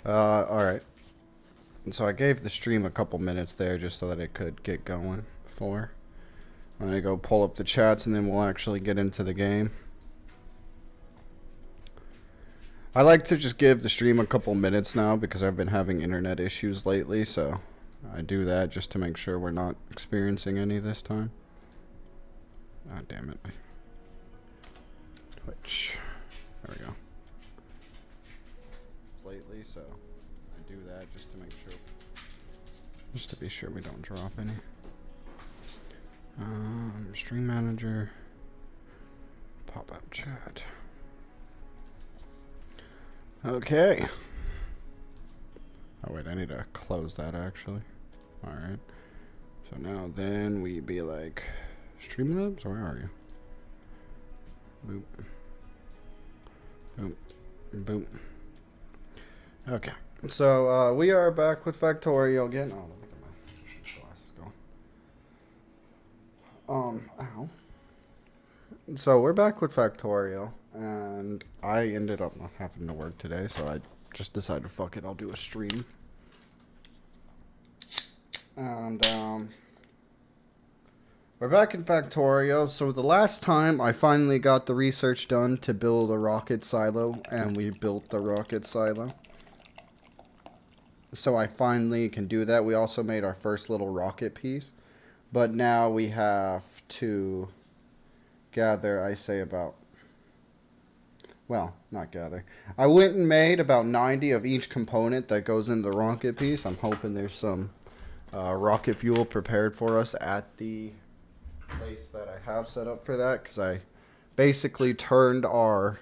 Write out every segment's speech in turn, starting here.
Alright. So I gave the stream a couple minutes there just so that it could get going before. I'm gonna go pull up the chats and then we'll actually get into the game. I like to just give the stream a couple minutes now because I've been having internet issues lately, so I do that just to make sure we're not experiencing any this time. Ah, damn it. Twitch. There we go. Lately, so I do that just to make sure. Just to be sure we don't drop any. Stream manager. Pop-up chat. Okay. Oh wait, I need to close that actually. Alright. So now then we be like Streamlabs, where are you? Boop. Boop. Boop. Okay. So we are back with Factorio again. Oh, look at my glasses going. Ow. So we're back with Factorio, and I ended up not having to work today, so I just decided, fuck it, I'll do a stream. And we're back in Factorio. So the last time I finally got the research done to build a rocket silo, and we built the rocket silo. So I finally can do that. We also made our first little rocket piece, but now we have to gather, I say about, well, not gather. I went and made about 90 of each component that goes in the rocket piece. I'm hoping there's some rocket fuel prepared for us at the place that I have set up for that, because I basically turned our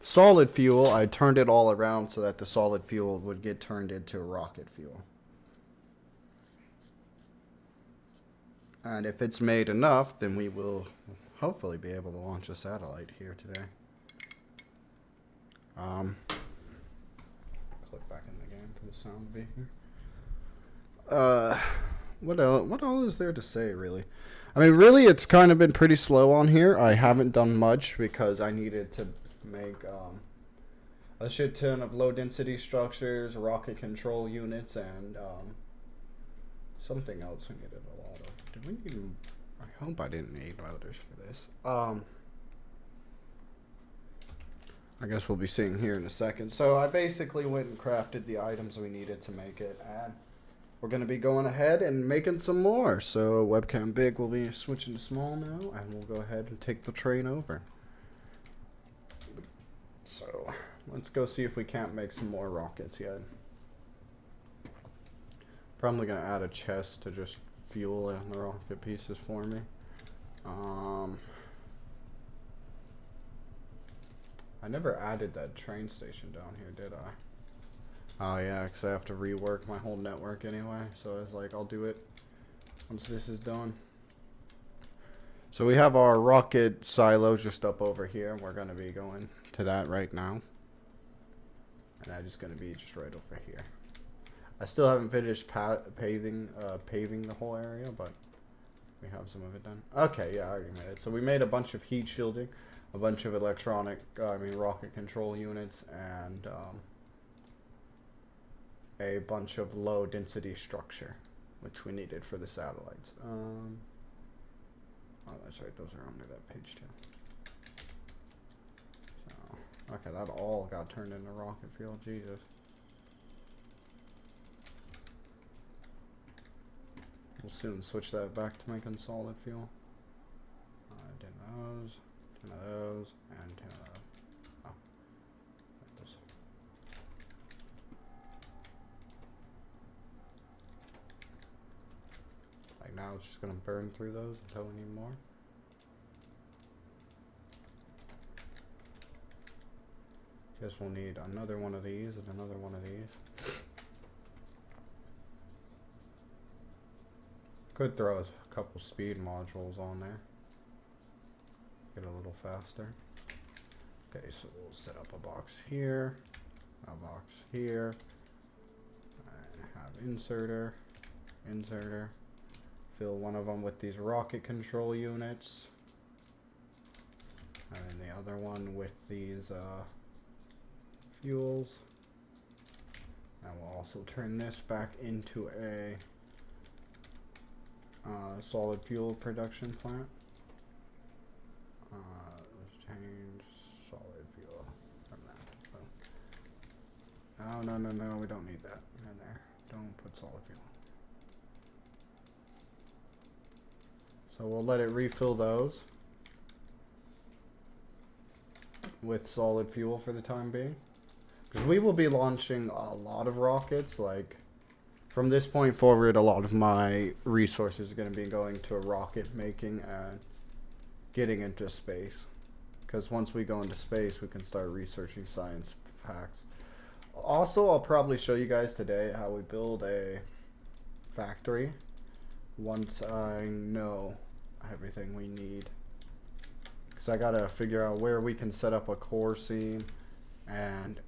solid fuel, I turned it all around so that the solid fuel would get turned into rocket fuel. And if it's made enough, then we will hopefully be able to launch a satellite here today. Click back in the game for the sound to be here. What else is there to say, really? I mean, really, it's kind of been pretty slow on here. I haven't done much because I needed to make a shit ton of low density structures, rocket control units, and something else we needed a lot of. Did we need? I hope I didn't need loaders for this. I guess we'll be seeing here in a second. So I basically went and crafted the items we needed to make it, and we're going to be going ahead and making some more. So webcam big will be switching to small now, and we'll go ahead and take the train over. So let's go see if we can't make some more rockets yet. Probably going to add a chest to just fuel in the rocket pieces for me. I never added that train station down here, did I? Oh yeah, because I have to rework my whole network anyway. So I was like, I'll do it once this is done. So we have our rocket silo just up over here. We're going to be going to that right now. And that is going to be just right over here. I still haven't finished paving the whole area, but we have some of it done. Okay, yeah, I already made it. So we made a bunch of heat shielding, a bunch of rocket control units, and a bunch of low density structure, which we needed for the satellites. Oh, that's right, those are under that page too. So, okay, that all got turned into rocket fuel, Jesus. We'll soon switch that back to making solid fuel. 10 of those, 10 of those, and 10 of those. Oh. Those. Like now it's just going to burn through those until we need more. Guess we'll need another one of these and another one of these. Could throw a couple speed modules on there. Get a little faster. Okay, so we'll set up a box here, a box here, and have inserter. Fill one of them with these rocket control units, and then the other one with these fuels. And we'll also turn this back into a solid fuel production plant. Let's change solid fuel from that. No, we don't need that in there. Don't put solid fuel. So we'll let it refill those with solid fuel for the time being. Because we will be launching a lot of rockets. Like, from this point forward, a lot of my resources are going to be going to rocket making and getting into space. Because once we go into space, we can start researching science facts. Also, I'll probably show you guys today how we build a factory once I know everything we need. Because I gotta figure out where we can set up a core seam and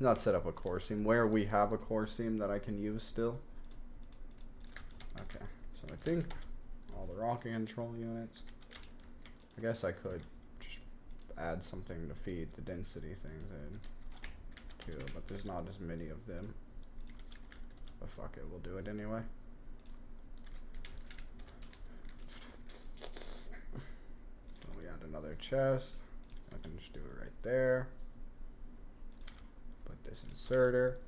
not set up a core seam, where we have a core seam that I can use still. Okay, so I think all the rocket control units. I guess I could just add something to feed the density things in too, but there's not as many of them. But fuck it, we'll do it anyway. So we add another chest. I can just do it right there. Put this inserter.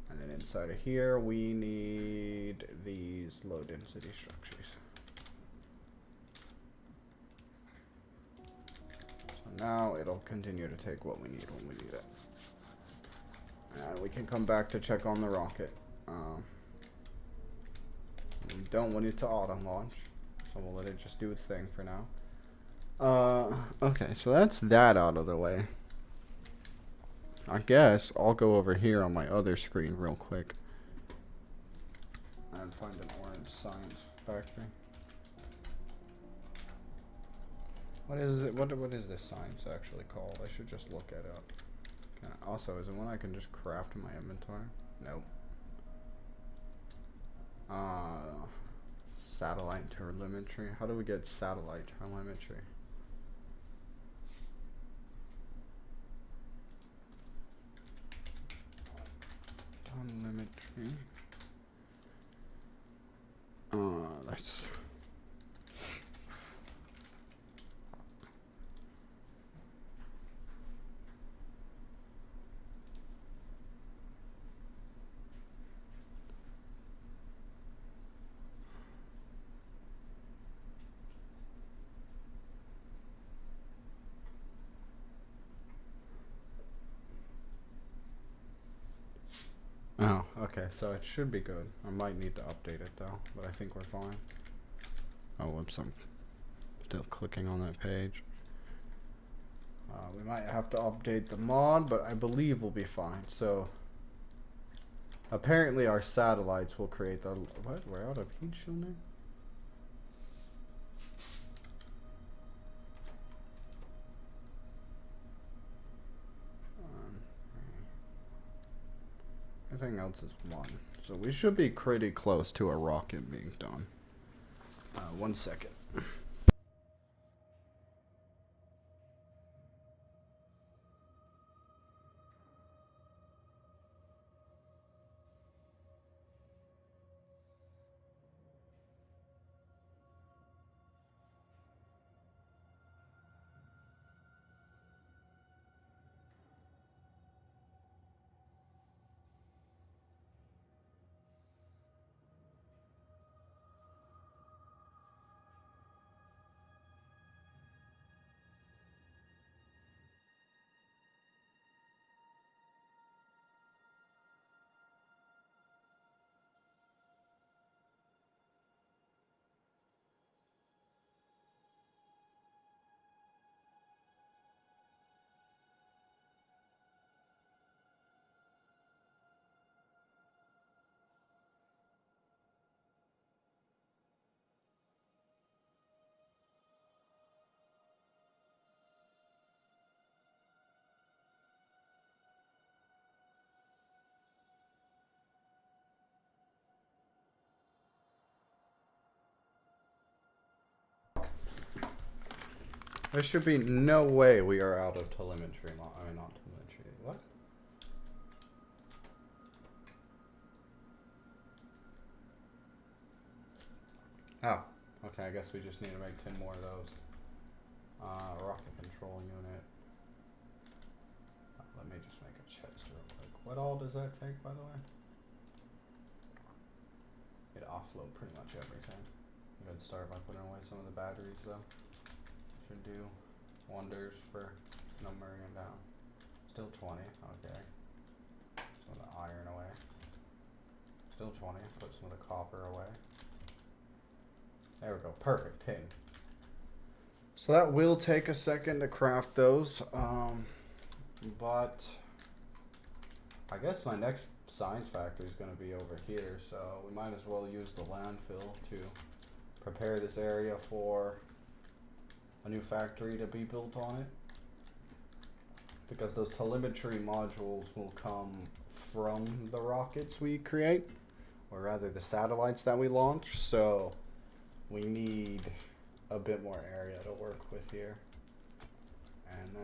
And then inside of here, we need these low density structures. So now it'll continue to take what we need when we need it. And we can come back to check on the rocket. We don't want it to auto launch, so we'll let it just do its thing for now. Okay, so that's that out of the way. I guess I'll go over here on my other screen real quick and find an orange science factory. What is it? What is this science actually called? I should just look it up. Also, is it one I can just craft in my inventory? Nope. Satellite telemetry. How do we get satellite telemetry? Telemetry. Let's. Oh, okay, so it should be good. I might need to update it though, but I think we're fine. Oh, whoops, I'm still clicking on that page. We might have to update the mod, but I believe we'll be fine. So, apparently our satellites will create the... What? We're out of heat shielding? Everything else is 1. So we should be pretty close to a rocket being done. 1 second. There should be no way we are out of telemetry. I mean, not telemetry. What? Oh, okay, I guess we just need to make 10 more of those. Rocket control unit. Let me just make a chest real quick. What all does that take, by the way? It offload pretty much everything. I'm gonna start by putting away some of the batteries, though. Should do wonders for numbering it down. Still 20, okay. Some of the iron away. Still 20, put some of the copper away. There we go, perfect, 10. So that will take a second to craft those, but I guess my next science factory is going to be over here, so we might as well use the landfill to prepare this area for a new factory to be built on it, because those telemetry modules will come from the rockets we create, or rather the satellites that we launch, so we need a bit more area to work with here, and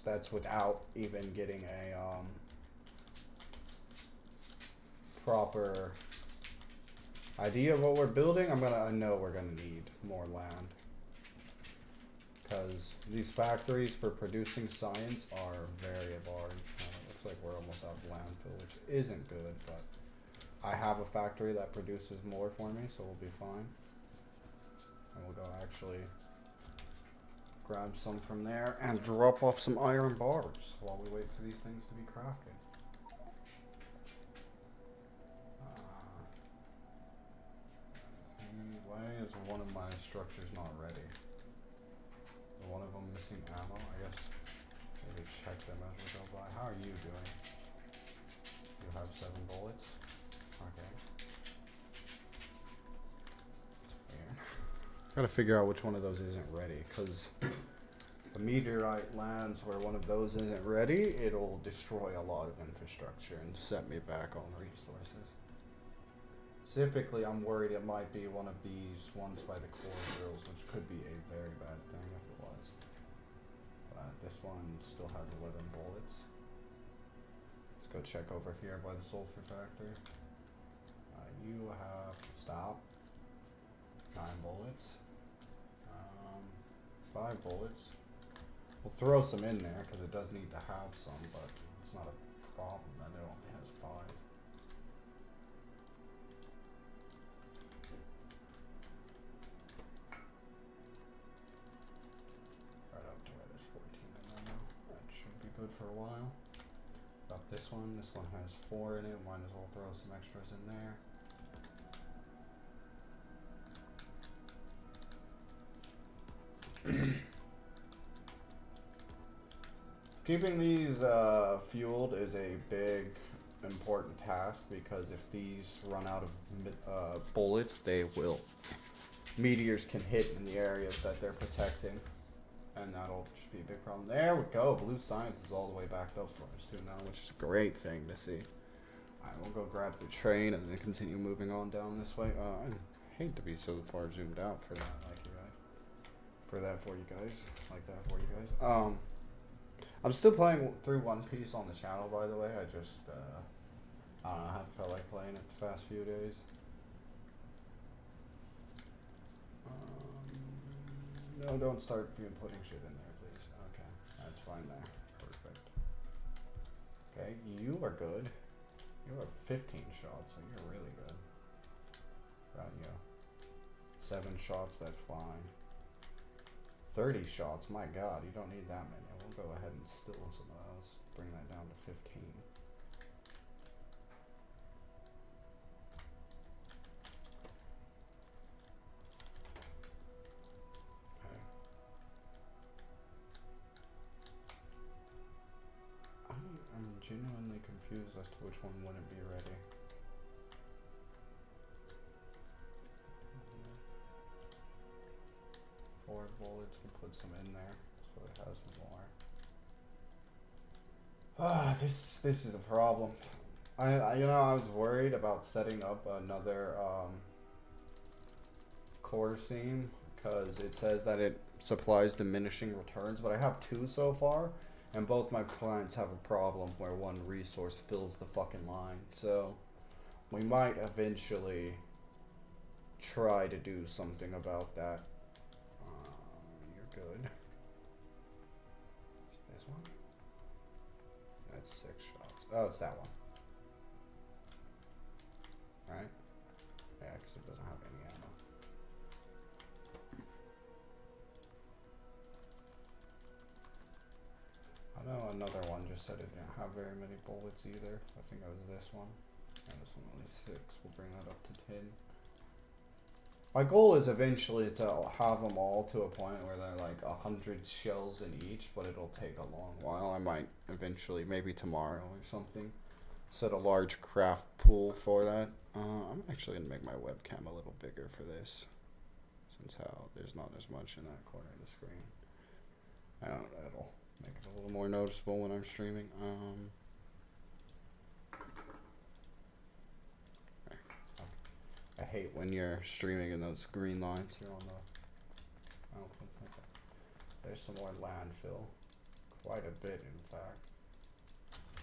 that's without even getting a proper idea of what we're building. I know we're gonna need more land, because these factories for producing science are very large. Looks like we're almost out of landfill, which isn't good, but I have a factory that produces more for me, so we'll be fine. And we'll go actually grab some from there and drop off some iron bars while we wait for these things to be crafted. Why is one of my structures not ready? One of them missing ammo? I guess maybe check them as we go by. How are you doing? You have 7 bullets? Okay. Gotta figure out which one of those isn't ready, because the meteorite lands where one of those isn't ready, it'll destroy a lot of infrastructure and set me back on resources. Specifically, I'm worried it might be one of these ones by the core drills, which could be a very bad thing if it was. But this one still has 11 bullets. Let's go check over here by the sulfur factory. You have, stop, 9 bullets. 5 bullets. We'll throw some in there because it does need to have some, but it's not a problem that it only has 5. Right up to where there's 14 in there now. That should be good for a while. About this one has 4 in it. Might as well throw some extras in there. Keeping these fueled is a big important task, because if these run out of bullets, meteors can hit in the areas that they're protecting, and that'll just be a big problem. There we go, blue science is all the way backed up for us too now, which is a great thing to see. Alright, we'll go grab the train and then continue moving on down this way. I hate to be so far zoomed out for that, for you guys. I'm still playing through One Piece on the channel, by the way. I just, I don't know, I haven't felt like playing it the past few days. No, don't start putting shit in there, please. Okay, that's fine there. Perfect. Okay, you are good. You have 15 shots, so you're really good. Right, you. 7 shots, that's fine. 30 shots, my god, you don't need that many. We'll go ahead and steal some of those. Bring that down to 15. Okay. I'm genuinely confused as to which one wouldn't be ready. Four bullets, can put some in there so it has more. This is a problem. I was worried about setting up another core seam, because it says that it supplies diminishing returns, but I have 2 so far, and both my clients have a problem where one resource fills the fucking line. So we might eventually try to do something about that. You're good. This one? That's 6 shots. Oh, it's that one. Right? Yeah, because it doesn't have any ammo. I know another one just said it didn't have very many bullets either. I think it was this one. And this one only 6. We'll bring that up to 10. My goal is eventually to have them all to a point where they're like 100 shells in each, but it'll take a long while. I might eventually, maybe tomorrow or something, set a large craft pool for that. I'm actually going to make my webcam a little bigger for this, since how there's not as much in that corner of the screen. That'll make it a little more noticeable when I'm streaming. I hate when you're streaming and those green lines here on the output. There's some more landfill. Quite a bit, in fact.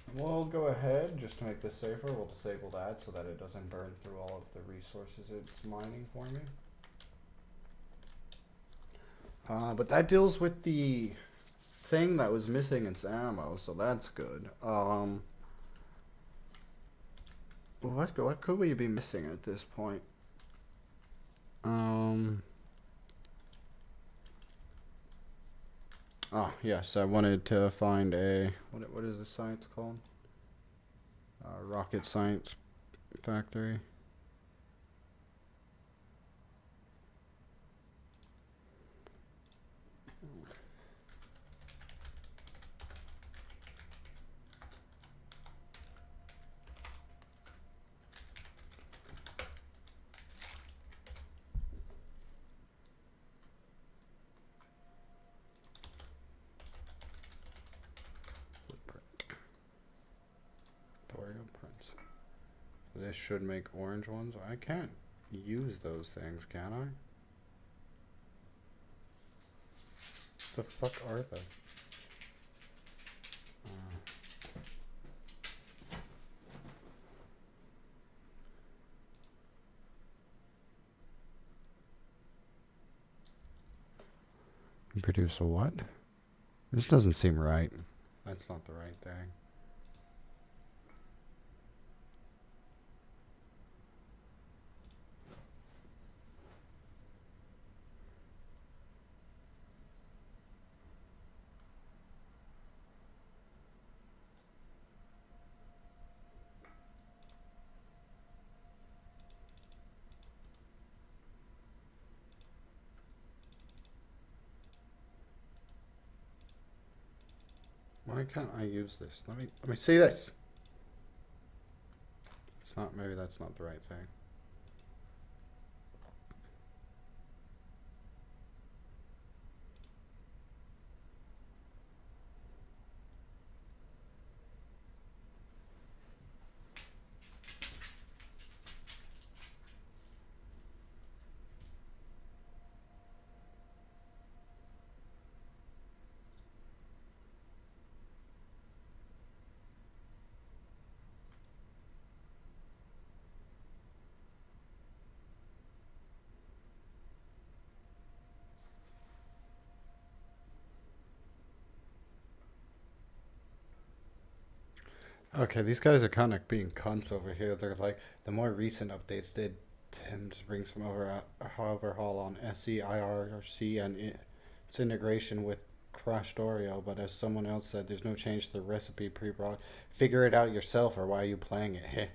And we'll go ahead, just to make this safer, we'll disable that so that it doesn't burn through all of the resources it's mining for me. But that deals with the thing that was missing its ammo, so that's good. What could we be missing at this point? Yes, I wanted to find a what is the science called? Rocket science factory. Prints. This should make orange ones. I can't use those things, can I? The fuck are they? Produce a what? This doesn't seem right. That's not the right thing. Why can't I use this? Let me see this. It's not, maybe that's not the right thing. Okay, these guys are kind of being cunts over here. They're like, the more recent updates did tend to bring some overhaul on SEIRC and its integration with crashed Oreo, but as someone else said, there's no change to the recipe pre-brought. Figure it out yourself, or why are you playing it? Heh.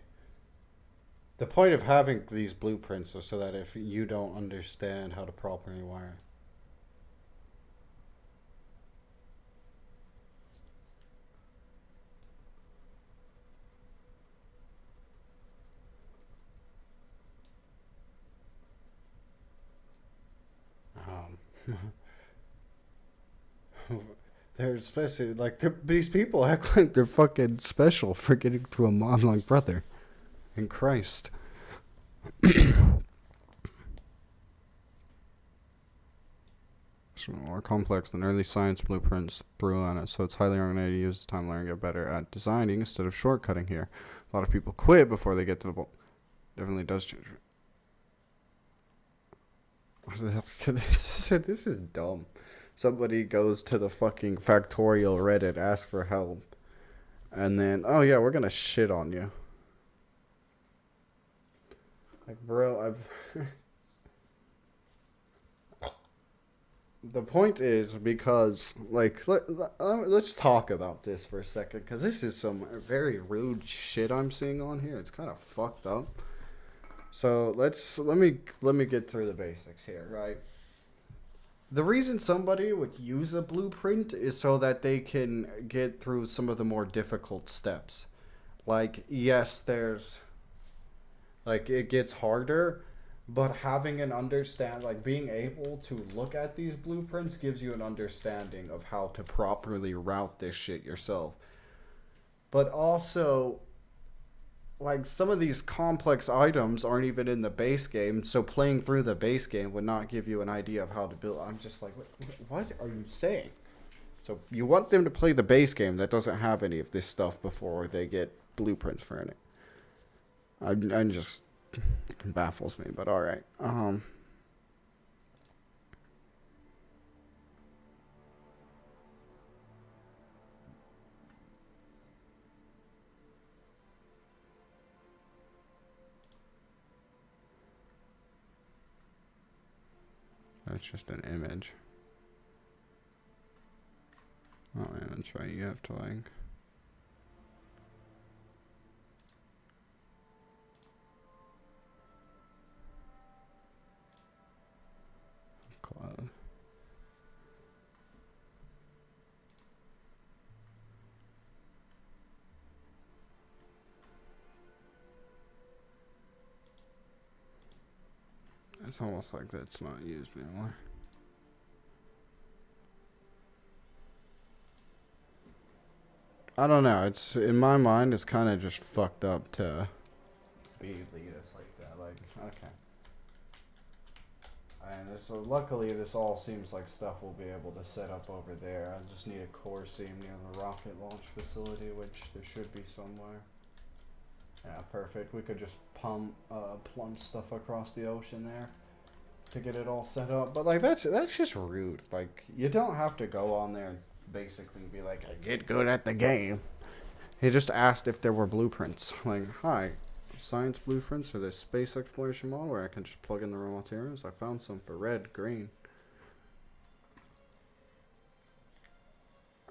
The point of having these blueprints is so that if you don't understand how to properly wire. They're especially like these people act like they're fucking special for getting to a mod like brother in Christ. It's more complex than early science blueprints threw on it, so it's highly recommended to use the time to learn and get better at designing instead of shortcutting here. A lot of people quit before they get to the Definitely does change. This is dumb. Somebody goes to the fucking factorial Reddit, asks for help, and then, oh yeah, we're gonna shit on you. Like, bro, the point is because, like, let's talk about this for a second, because this is some very rude shit I'm seeing on here. It's kind of fucked up. So let me get through the basics here, right? The reason somebody would use a blueprint is so that they can get through some of the more difficult steps. Like, yes, it gets harder, but having an understand, like being able to look at these blueprints gives you an understanding of how to properly route this shit yourself. But also, like, some of these complex items aren't even in the base game, so playing through the base game would not give you an idea of how to build. I'm just like, what are you saying? So you want them to play the base game that doesn't have any of this stuff before they get blueprints for it. I'm just baffles me, but all right. That's just an image. Oh yeah, that's right. You have to like. Cloud. It's almost like that's not used anymore. I don't know. It's in my mind. It's kind of just fucked up to be lead us like that. Like, okay. And so luckily, this all seems like stuff we'll be able to set up over there. I just need a core seam near the rocket launch facility, which there should be somewhere. Yeah, perfect. We could just plunge stuff across the ocean there to get it all set up. But like that's just rude. Like, you don't have to go on there and basically be like, I get good at the game. He just asked if there were blueprints. Like, hi, science blueprints or this space exploration model where I can just plug in the raw materials. I found some for red, green.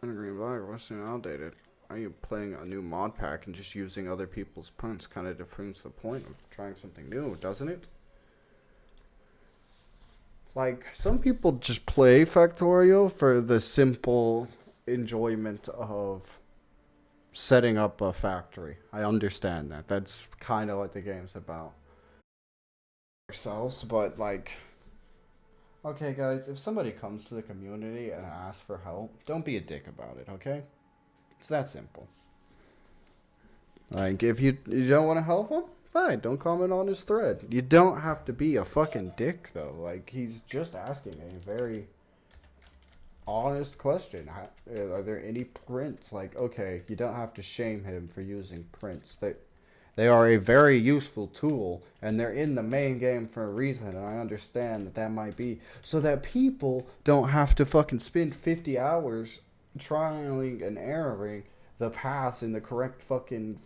And green black, what's outdated? Are you playing a new mod pack and just using other people's prints? Kind of defines the point of trying something new, doesn't it? Like, some people just play Factorio for the simple enjoyment of setting up a factory. I understand that. That's kind of what the game's about. Ourselves, but like, okay, guys, if somebody comes to the community and asks for help, don't be a dick about it, okay? It's that simple. Like, if you don't want to help him, fine, don't comment on his thread. You don't have to be a fucking dick, though. Like, he's just asking a very honest question. Are there any prints? Like, okay, you don't have to shame him for using prints. They are a very useful tool, and they're in the main game for a reason, and I understand that that might be so that people don't have to fucking spend 50 hours trying and erroring the paths in the correct fucking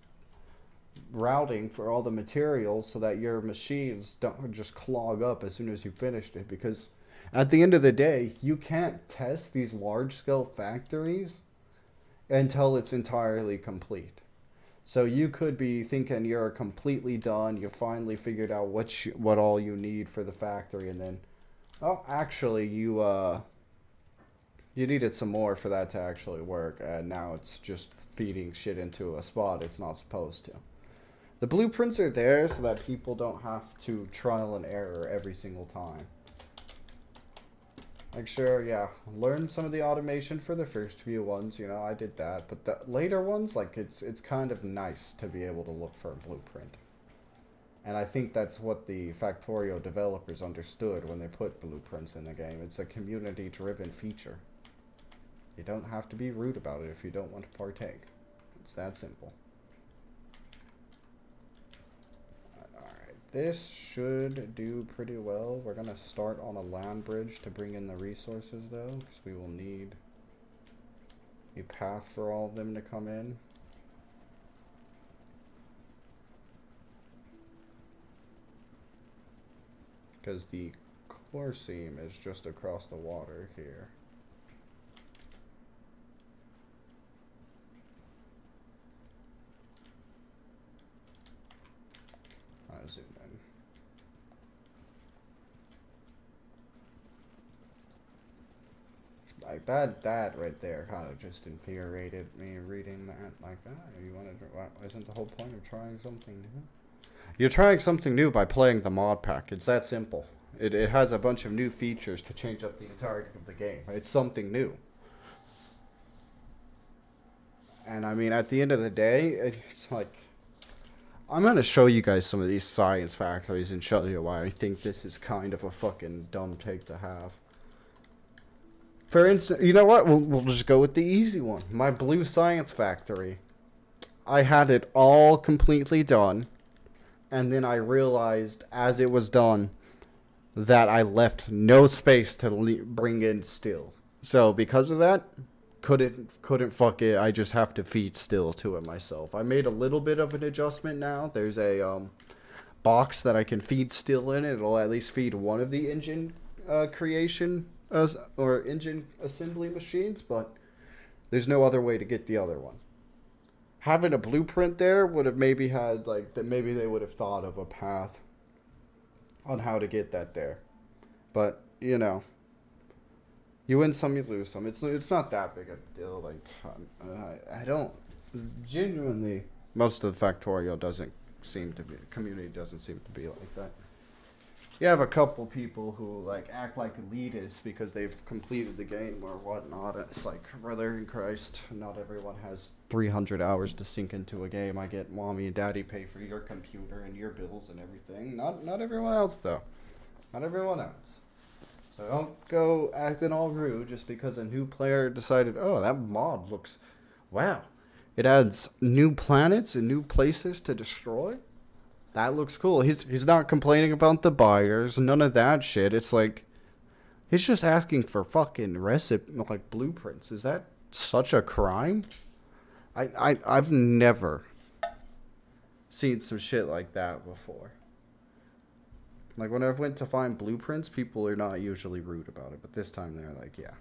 routing for all the materials so that your machines don't just clog up as soon as you finished it, because at the end of the day, you can't test these large-scale factories until it's entirely complete. So you could be thinking you're completely done, you finally figured out what all you need for the factory, and then, oh, actually, you needed some more for that to actually work, and now it's just feeding shit into a spot it's not supposed to. The blueprints are there so that people don't have to trial and error every single time. Like, sure, yeah, learn some of the automation for the first few ones, you know, I did that. But the later ones, like, it's kind of nice to be able to look for a blueprint. And I think that's what the Factorio developers understood when they put blueprints in the game. It's a community-driven feature. You don't have to be rude about it if you don't want to partake. It's that simple. Alright, this should do pretty well. We're gonna start on a land bridge to bring in the resources though, because we will need a path for all of them to come in. Because the core seam is just across the water here. I'll zoom in. Like that right there kind of just infuriated me reading that. Like, you wanted to, isn't the whole point of trying something new? You're trying something new by playing the mod pack. It's that simple. It has a bunch of new features to change up the entirety of the game. It's something new. And I mean, at the end of the day, it's like, I'm going to show you guys some of these science factories and show you why I think this is kind of a fucking dumb take to have. For instance, you know what? We'll just go with the easy one. My blue science factory. I had it all completely done. And then I realized as it was done that I left no space to bring in still. So because of that, couldn't fuck it. I just have to feed still to it myself. I made a little bit of an adjustment now. There's a box that I can feed still in. It'll at least feed one of the engine creation or engine assembly machines, but there's no other way to get the other one. Having a blueprint there would have maybe had like that. Maybe they would have thought of a path on how to get that there, but you know, you win some, you lose some. It's not that big a deal. Like I don't genuinely. Most of the Factorio doesn't seem to be community doesn't seem to be like that. You have a couple people who like act like elitists because they've completed the game or whatnot. It's like, brother in Christ, not everyone has 300 hours to sink into a game. I get mommy and daddy pay for your computer and your bills and everything. Not everyone else though. Not everyone else. So don't go acting all rude just because a new player decided, oh, that mod looks, wow. It adds new planets and new places to destroy. That looks cool. He's not complaining about the buyers, none of that shit. It's like he's just asking for fucking like blueprints. Is that such a crime? I've never seen some shit like that before. Like when I've went to find blueprints, people are not usually rude about it, but this time they're like, yeah.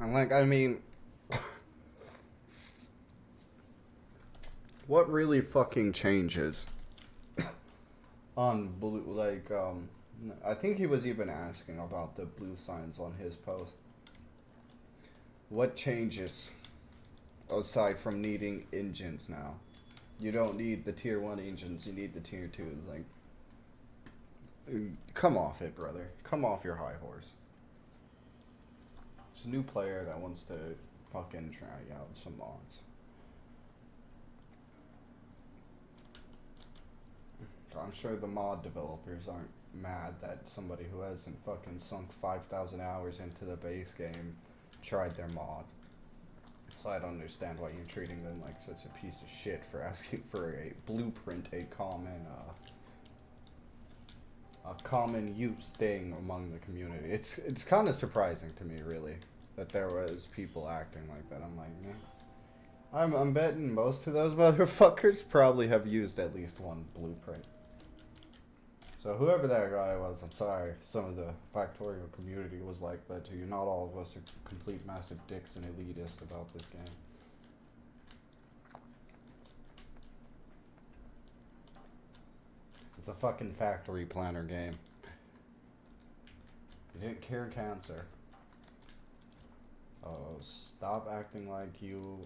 And like, I mean, what really fucking changes on blue? Like, I think he was even asking about the blue signs on his post. What changes aside from needing engines now? You don't need the tier 1 engines, you need the tier 2. Like, come off it, brother. Come off your high horse. It's a new player that wants to fucking try out some mods. I'm sure the mod developers aren't mad that somebody who hasn't fucking sunk 5,000 hours into the base game tried their mod. So I don't understand why you're treating them like such a piece of shit for asking for a blueprint, a common use thing among the community. It's kind of surprising to me, really, that there was people acting like that. I'm like, yeah. I'm betting most of those motherfuckers probably have used at least one blueprint. So whoever that guy was, I'm sorry. Some of the Factorio community was like that too. Not all of us are complete massive dicks and elitist about this game. It's a fucking factory planner game. You didn't cure cancer. Oh, stop acting like you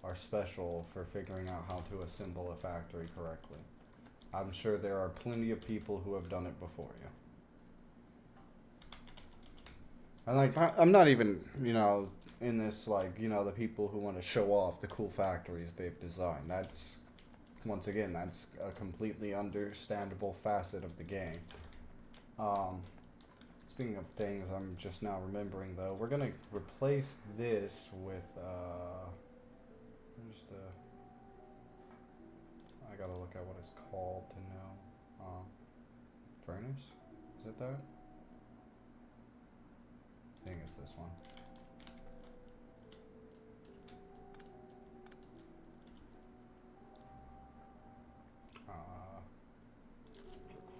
are special for figuring out how to assemble a factory correctly. I'm sure there are plenty of people who have done it before you. And like, I'm not even, in this, like, the people who want to show off the cool factories they've designed. That's, once again, that's a completely understandable facet of the game. Um, Speaking of things, I'm just now remembering though, we're gonna replace this with, where's the, I gotta look at what it's called to know. Furnace? Is it that? I think it's this one.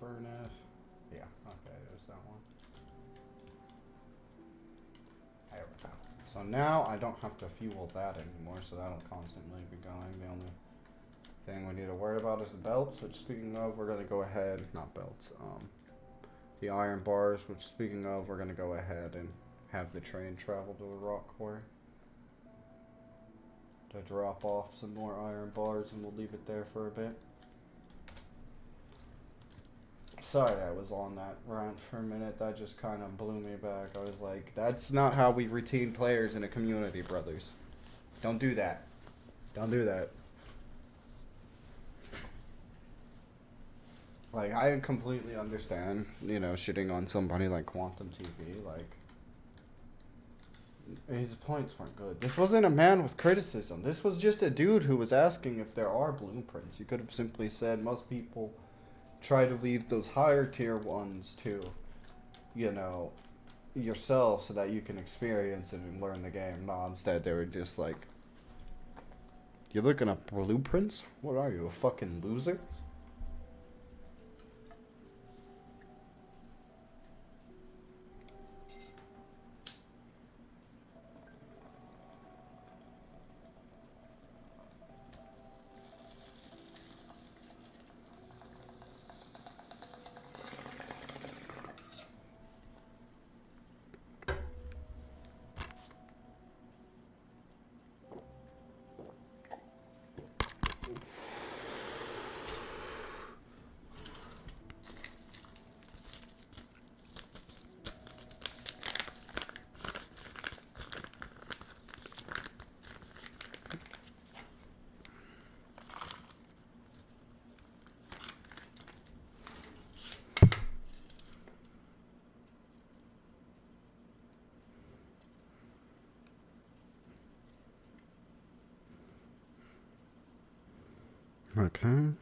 Furnace. Yeah, okay, it is that one. There we go. So now I don't have to fuel that anymore, so that'll constantly be going. The only thing we need to worry about is the belts, which speaking of, we're going to go ahead, not belts, the iron bars, which speaking of, we're going to go ahead and have the train travel to the rock quarry to drop off some more iron bars, and we'll leave it there for a bit. Sorry I was on that rant for a minute. That just kind of blew me back. I was like, that's not how we retain players in a community, brothers. Don't do that. Don't do that. Like, I completely understand, shitting on somebody like Quantum TV. Like, his points weren't good. This wasn't a man with criticism. This was just a dude who was asking if there are blueprints. You could have simply said most people try to leave those higher tier ones to, yourself so that you can experience it and learn the game. No, instead they were just like, you're looking at blueprints? What are you, a fucking loser? Okay.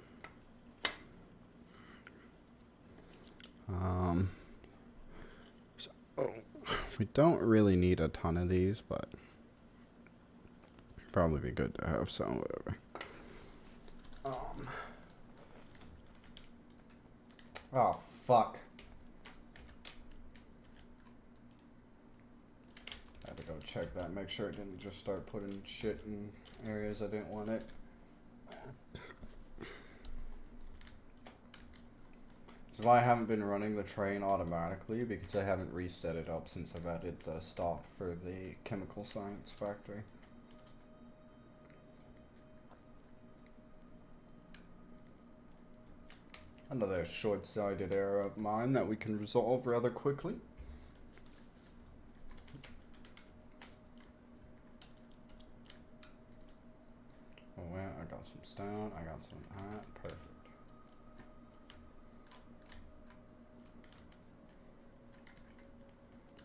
So, we don't really need a ton of these, but probably be good to have some, whatever. Oh, fuck. I had to go check that, make sure it didn't just start putting shit in areas I didn't want it. That's why I haven't been running the train automatically, because I haven't reset it up since I've added the stop for the chemical science factory. Another short-sighted error of mine that we can resolve rather quickly. Oh yeah, I got some stone, I got some perfect.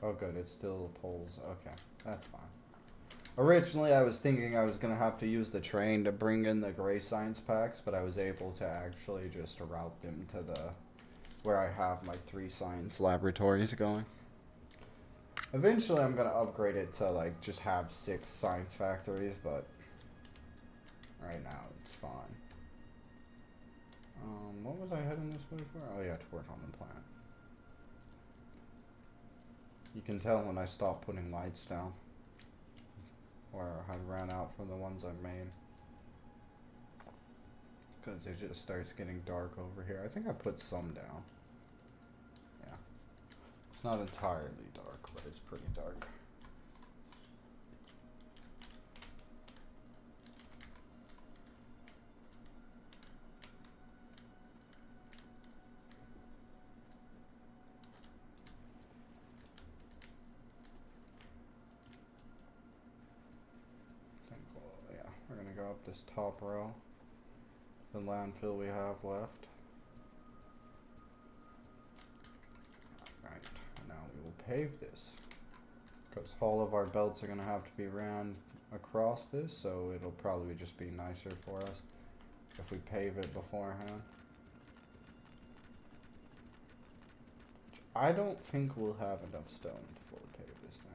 Oh good, it still pulls, okay, that's fine. Originally I was thinking I was going to have to use the train to bring in the gray science packs, but I was able to actually just route them to where I have my 3 science laboratories going. Eventually I'm going to upgrade it to like just have 6 science factories, but right now it's fine. What was I heading this way for? Oh yeah, to work on the plant. You can tell when I stopped putting lights down, or I ran out from the ones I made, because it just starts getting dark over here. I think I put some down. Yeah, it's not entirely dark, but it's pretty dark. go up this top row. The landfill we have left. Alright, now we will pave this. Because all of our belts are going to have to be ran across this, so it'll probably just be nicer for us if we pave it beforehand. I don't think we'll have enough stone to fully pave this thing.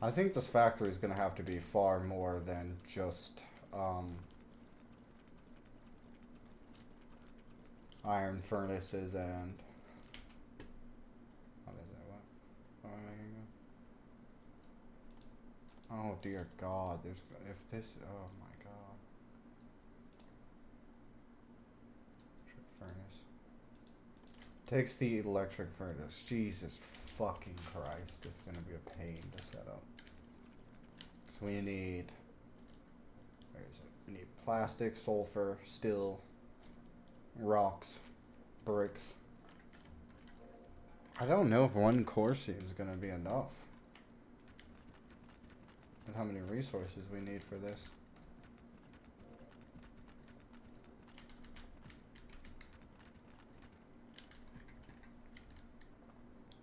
I think this factory is going to have to be far more than just iron furnaces and what is it? What am I making? Oh dear God! There's if this. Oh my God! Furnace takes the electric furnace. Jesus fucking Christ! It's gonna be a pain to set up. So we need. Where is it? We need plastic, sulfur, steel, rocks, bricks. I don't know if one core seam is gonna be enough. And how many resources we need for this.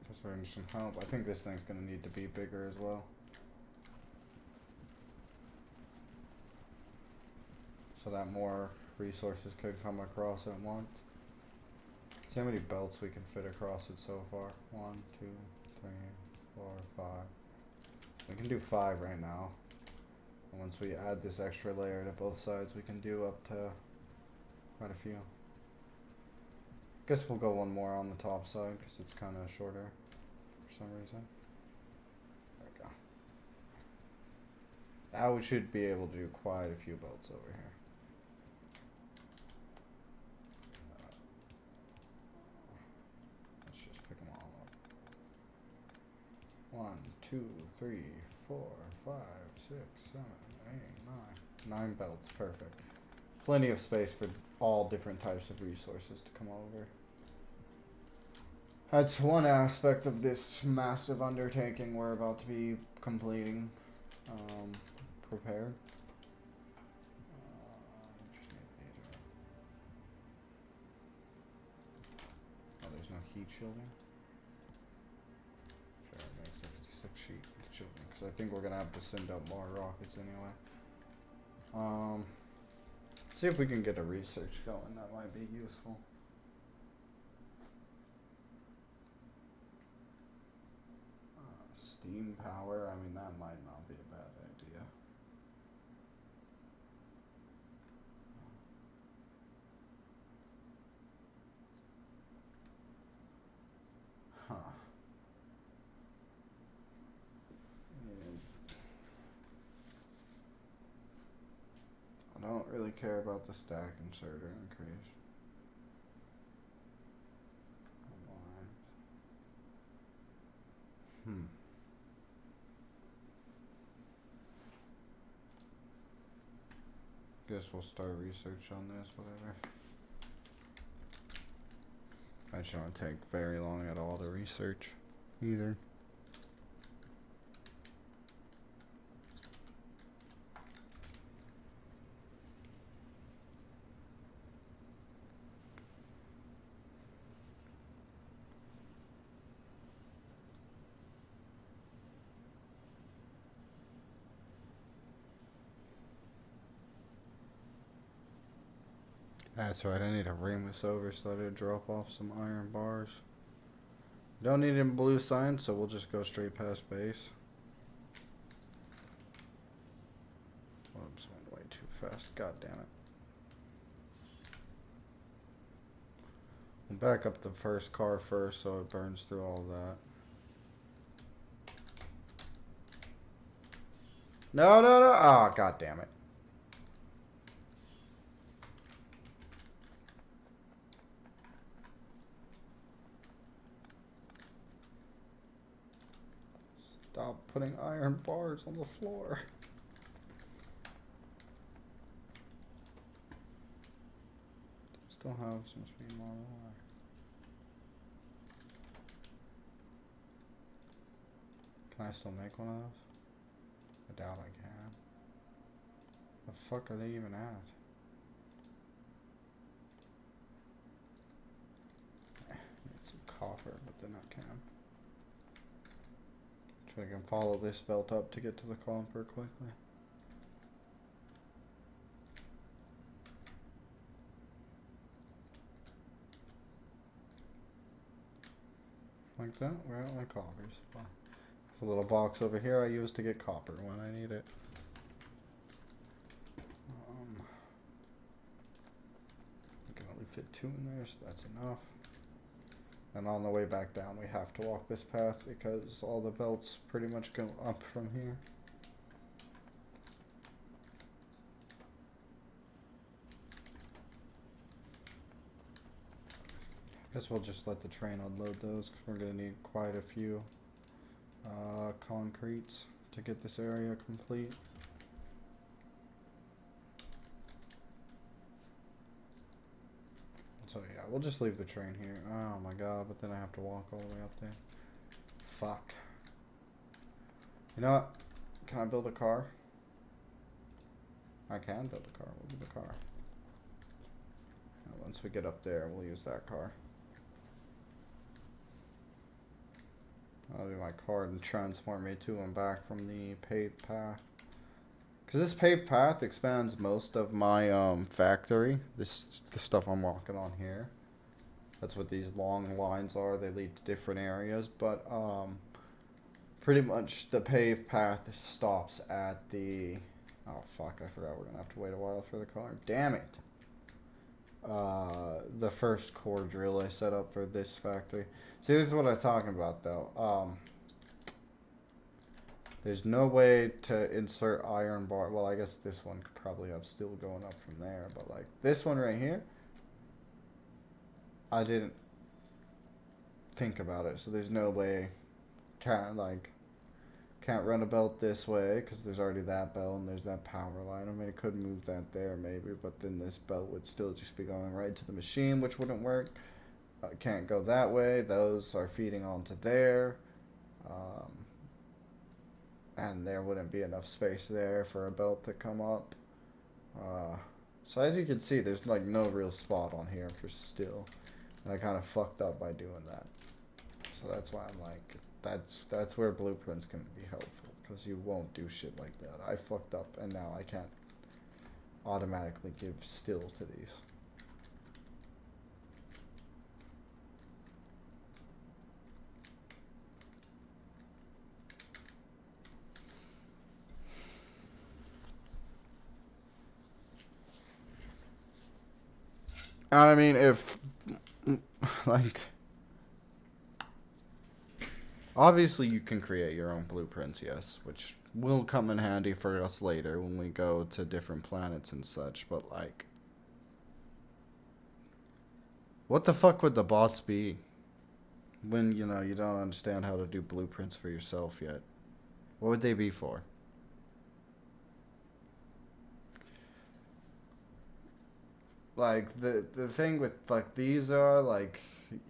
Guess we're gonna need some help. I think this thing's gonna need to be bigger as well. So that more resources could come across at once. See how many belts we can fit across it so far. 1, 2, 3, 4, 5. We can do 5 right now. And once we add this extra layer to both sides, we can do up to quite a few. Guess we'll go one more on the top side because it's kind of shorter for some reason. There we go. Now we should be able to do quite a few belts over here. Let's just pick them all up. 1, 2, 3, 4, 5, 6, 7, 8, 9. 9 belts, perfect. Plenty of space for all different types of resources to come over. That's one aspect of this massive undertaking we're about to be completing. Prepared. Oh, there's no heat shielding. Sure, I make 66 heat shielding because I think we're gonna have to send up more rockets anyway. See if we can get a research going. That might be useful. Steam power. I mean, that might not be a bad idea. Huh. I don't really care about the stack inserter increase. Guess we'll start research on this, whatever. That shouldn't take very long at all to research either. That's right, I need to ring this over so that it drop off some iron bars. Don't need it in blue sign, so we'll just go straight past base. Whoops, went way too fast, god damn it. We'll back up the first car first so it burns through all that. No, no, no, oh god damn it. Stop putting iron bars on the floor. Still have some speed model. Can I still make one of those? I doubt I can. The fuck are they even at? Need some copper, but then I can. Try to follow this belt up to get to the copper quickly. Like that? Where are my coppers? Well, there's a little box over here I use to get copper when I need it. I can only fit 2 in there, so that's enough. And on the way back down, we have to walk this path because all the belts pretty much go up from here. Guess we'll just let the train unload those because we're going to need quite a few concretes to get this area complete. So yeah, we'll just leave the train here. Oh my god, but then I have to walk all the way up there. Fuck. You know what? Can I build a car? I can build a car. We'll do the car. And once we get up there, we'll use that car. That'll be my car and transport me to and back from the paved path. Because this paved path expands most of my factory. The stuff I'm walking on here. That's what these long lines are. They lead to different areas. But pretty much the paved path stops at the... Oh fuck, I forgot we're going to have to wait a while for the car. Damn it. The first core drill I set up for this factory. See, this is what I'm talking about though. There's no way to insert iron bar. Well, I guess this one could probably have steel going up from there, but like this one right here, I didn't think about it. So there's no way, can't run a belt this way because there's already that belt and there's that power line. I mean, it could move that there maybe, but then this belt would still just be going right to the machine, which wouldn't work. Can't go that way. Those are feeding onto there. And there wouldn't be enough space there for a belt to come up. So as you can see, there's like no real spot on here for steel. And I kind of fucked up by doing that. So that's why I'm like, that's where blueprints can be helpful. Because you won't do shit like that. I fucked up and now I can't automatically give steel to these. I mean, if, like, obviously you can create your own blueprints, yes, which will come in handy for us later when we go to different planets and such, but, like, what the fuck would the bots be when, you know, you don't understand how to do blueprints for yourself yet? What would they be for? Like, the thing with, like, these are, like,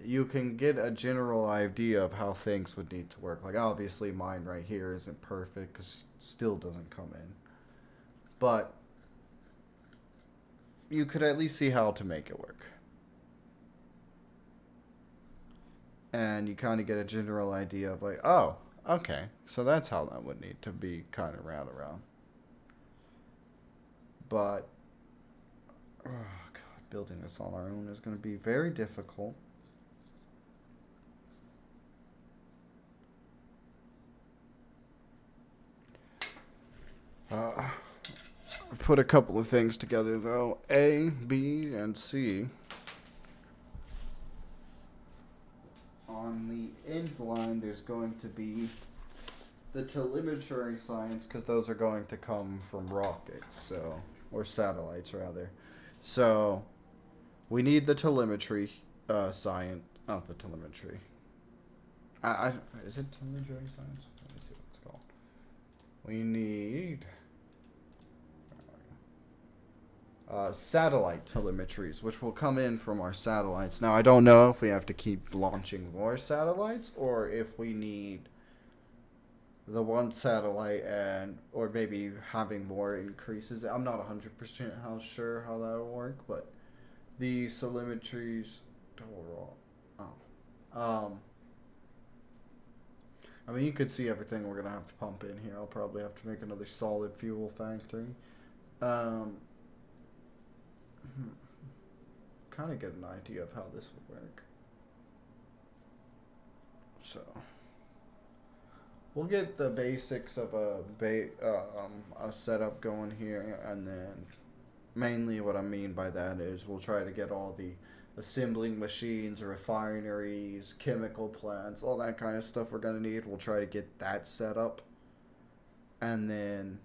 you can get a general idea of how things would need to work. Like, obviously mine right here isn't perfect because still doesn't come in. But you could at least see how to make it work. And you kind of get a general idea of, like, oh, okay, so that's how that would need to be kind of round around. But, oh, God, building this on our own is going to be very difficult. Put a couple of things together, though. A, B, and C. On the end line, there's going to be the telemetry science, because those are going to come from rockets, so, or satellites, rather. So, we need the telemetry science, not the telemetry. Is it telemetry science? Let me see what it's called. We need satellite telemetries, which will come in from our satellites. Now, I don't know if we have to keep launching more satellites or if we need the one satellite and or maybe having more increases. I'm not 100% how sure how that'll work, but the telemetries total. Oh. I mean, you could see everything we're gonna have to pump in here. I'll probably have to make another solid fuel factory. Um, kind of get an idea of how this would work. So we'll get the basics of a setup going here, and then mainly what I mean by that is we'll try to get all the assembling machines, refineries, chemical plants, all that kind of stuff we're gonna need. We'll try to get that set up, and then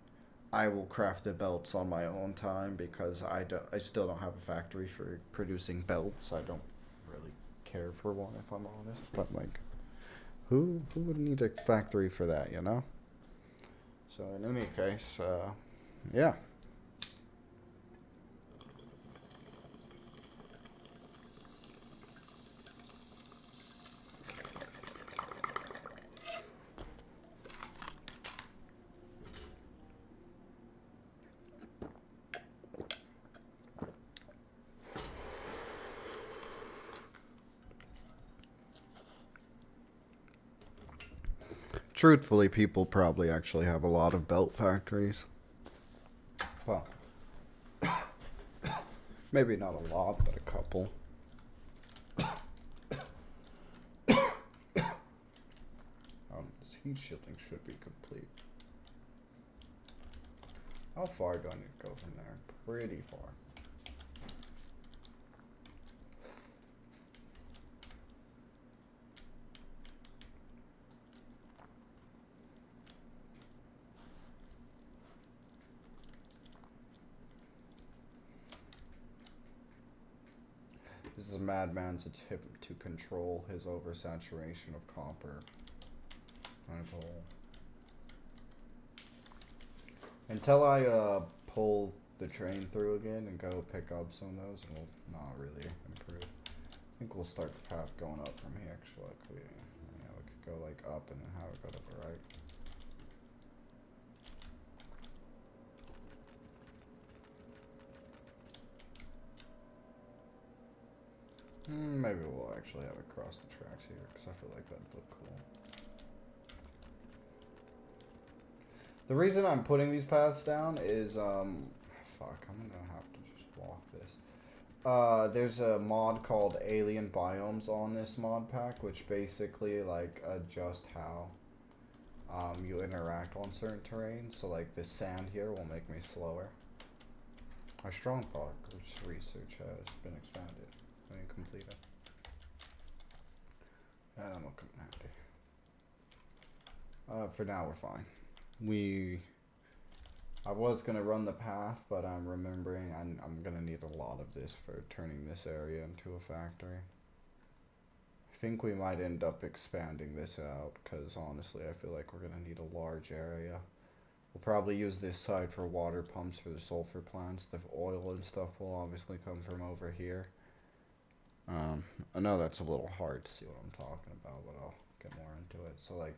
I will craft the belts on my own time because I still don't have a factory for producing belts. I don't really care for one, if I'm honest. But like, who would need a factory for that, you know? So in any case, yeah. Truthfully, people probably actually have a lot of belt factories. Well, maybe not a lot, but a couple. This heat shielding should be complete. How far do I need to go from there? Pretty far. This is a madman's attempt to control his oversaturation of copper and coal. Until I pull the train through again and go pick up some of those, and we'll not really improve. I think we'll start the path going up from here. Actually, we could go like up and then have it go to the right. Maybe we'll actually have it cross the tracks here, because I feel like that'd look cool. The reason I'm putting these paths down is, fuck, I'm gonna have to just walk this. There's a mod called Alien Biomes on this mod pack, which basically, like, adjust how, you interact on certain terrains. So, like, this sand here will make me slower. Our strong block research has been expanded. Completed. And I'm looking handy. For now, we're fine. I was gonna run the path, but I'm remembering I'm gonna need a lot of this for turning this area into a factory. I think we might end up expanding this out, because honestly, I feel like we're gonna need a large area. We'll probably use this side for water pumps for the sulfur plants. The oil and stuff will obviously come from over here. I know that's a little hard to see what I'm talking about, but I'll get more into it. So, like,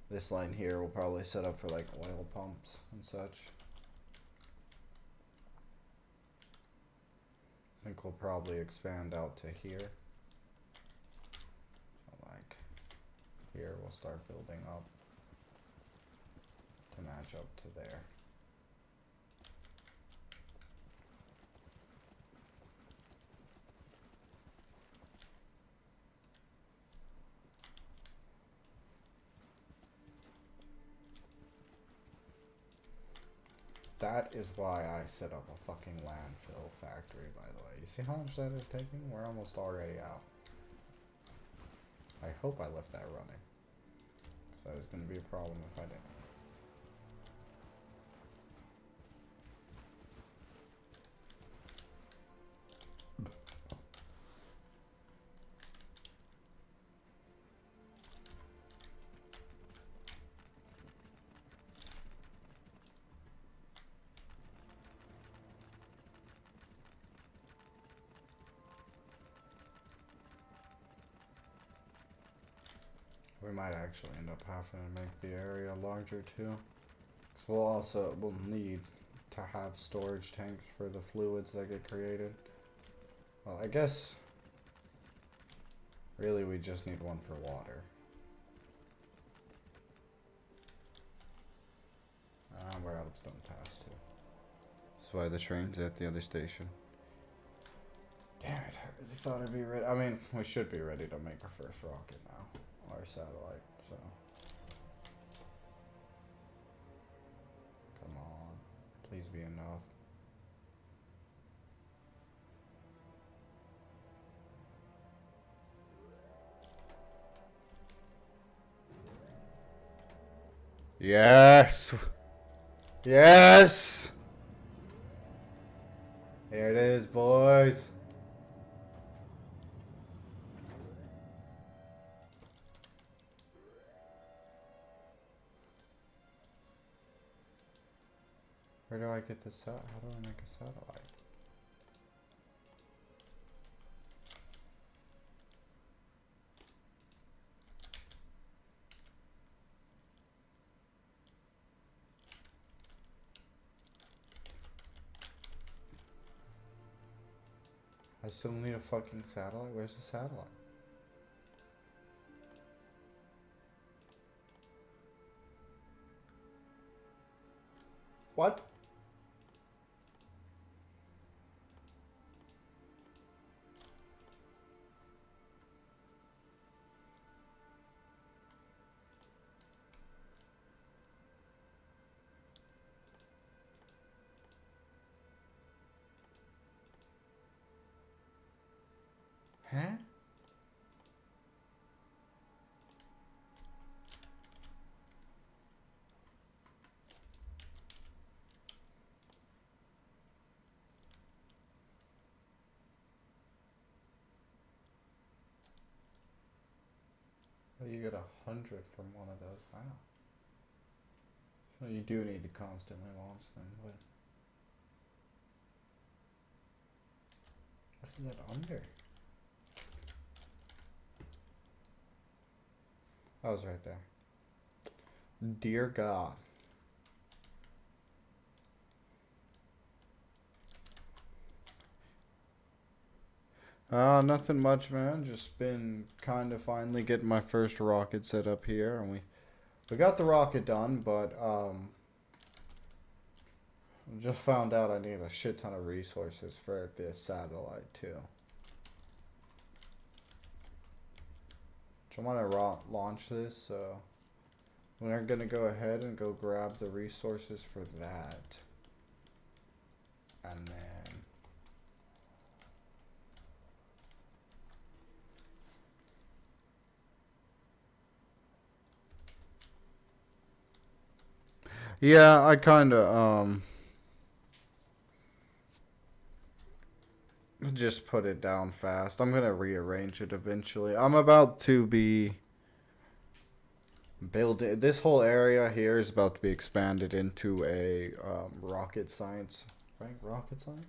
this line here will probably set up for, like, oil pumps and such. I think we'll probably expand out to here. So, like, here we'll start building up to match up to there. That is why I set up a fucking landfill factory, by the way. You see how much that is taking? We're almost already out. I hope I left that running. Because that is going to be a problem if I didn't. We might actually end up having to make the area larger too. Cause we'll need to have storage tanks for the fluids that get created. Well, I guess really we just need one for water. We're out of stone pass too. That's why the train's at the other station. Damn it, I really thought I'd be ready. I mean, we should be ready to make our first rocket now. Our satellite, so. Come on. Please be enough. Yes! Yes! Here it is, boys. Where do I get this out? How do I make a satellite? I still need a fucking satellite? Where's the satellite? What? Huh? Oh, you get 100 from one of those. Wow. So you do need to constantly launch them, but what is that under? I was right there. Dear God. Nothing much, man. Just been kind of finally getting my first rocket set up here, and we got the rocket done, but just found out I need a shit ton of resources for this satellite too. So I'm gonna launch this, so we're gonna go ahead and go grab the resources for that, and then. Yeah, I kind of just put it down fast. I'm going to rearrange it eventually. I'm about to be building. This whole area here is about to be expanded into a rocket science, right? Rocket science?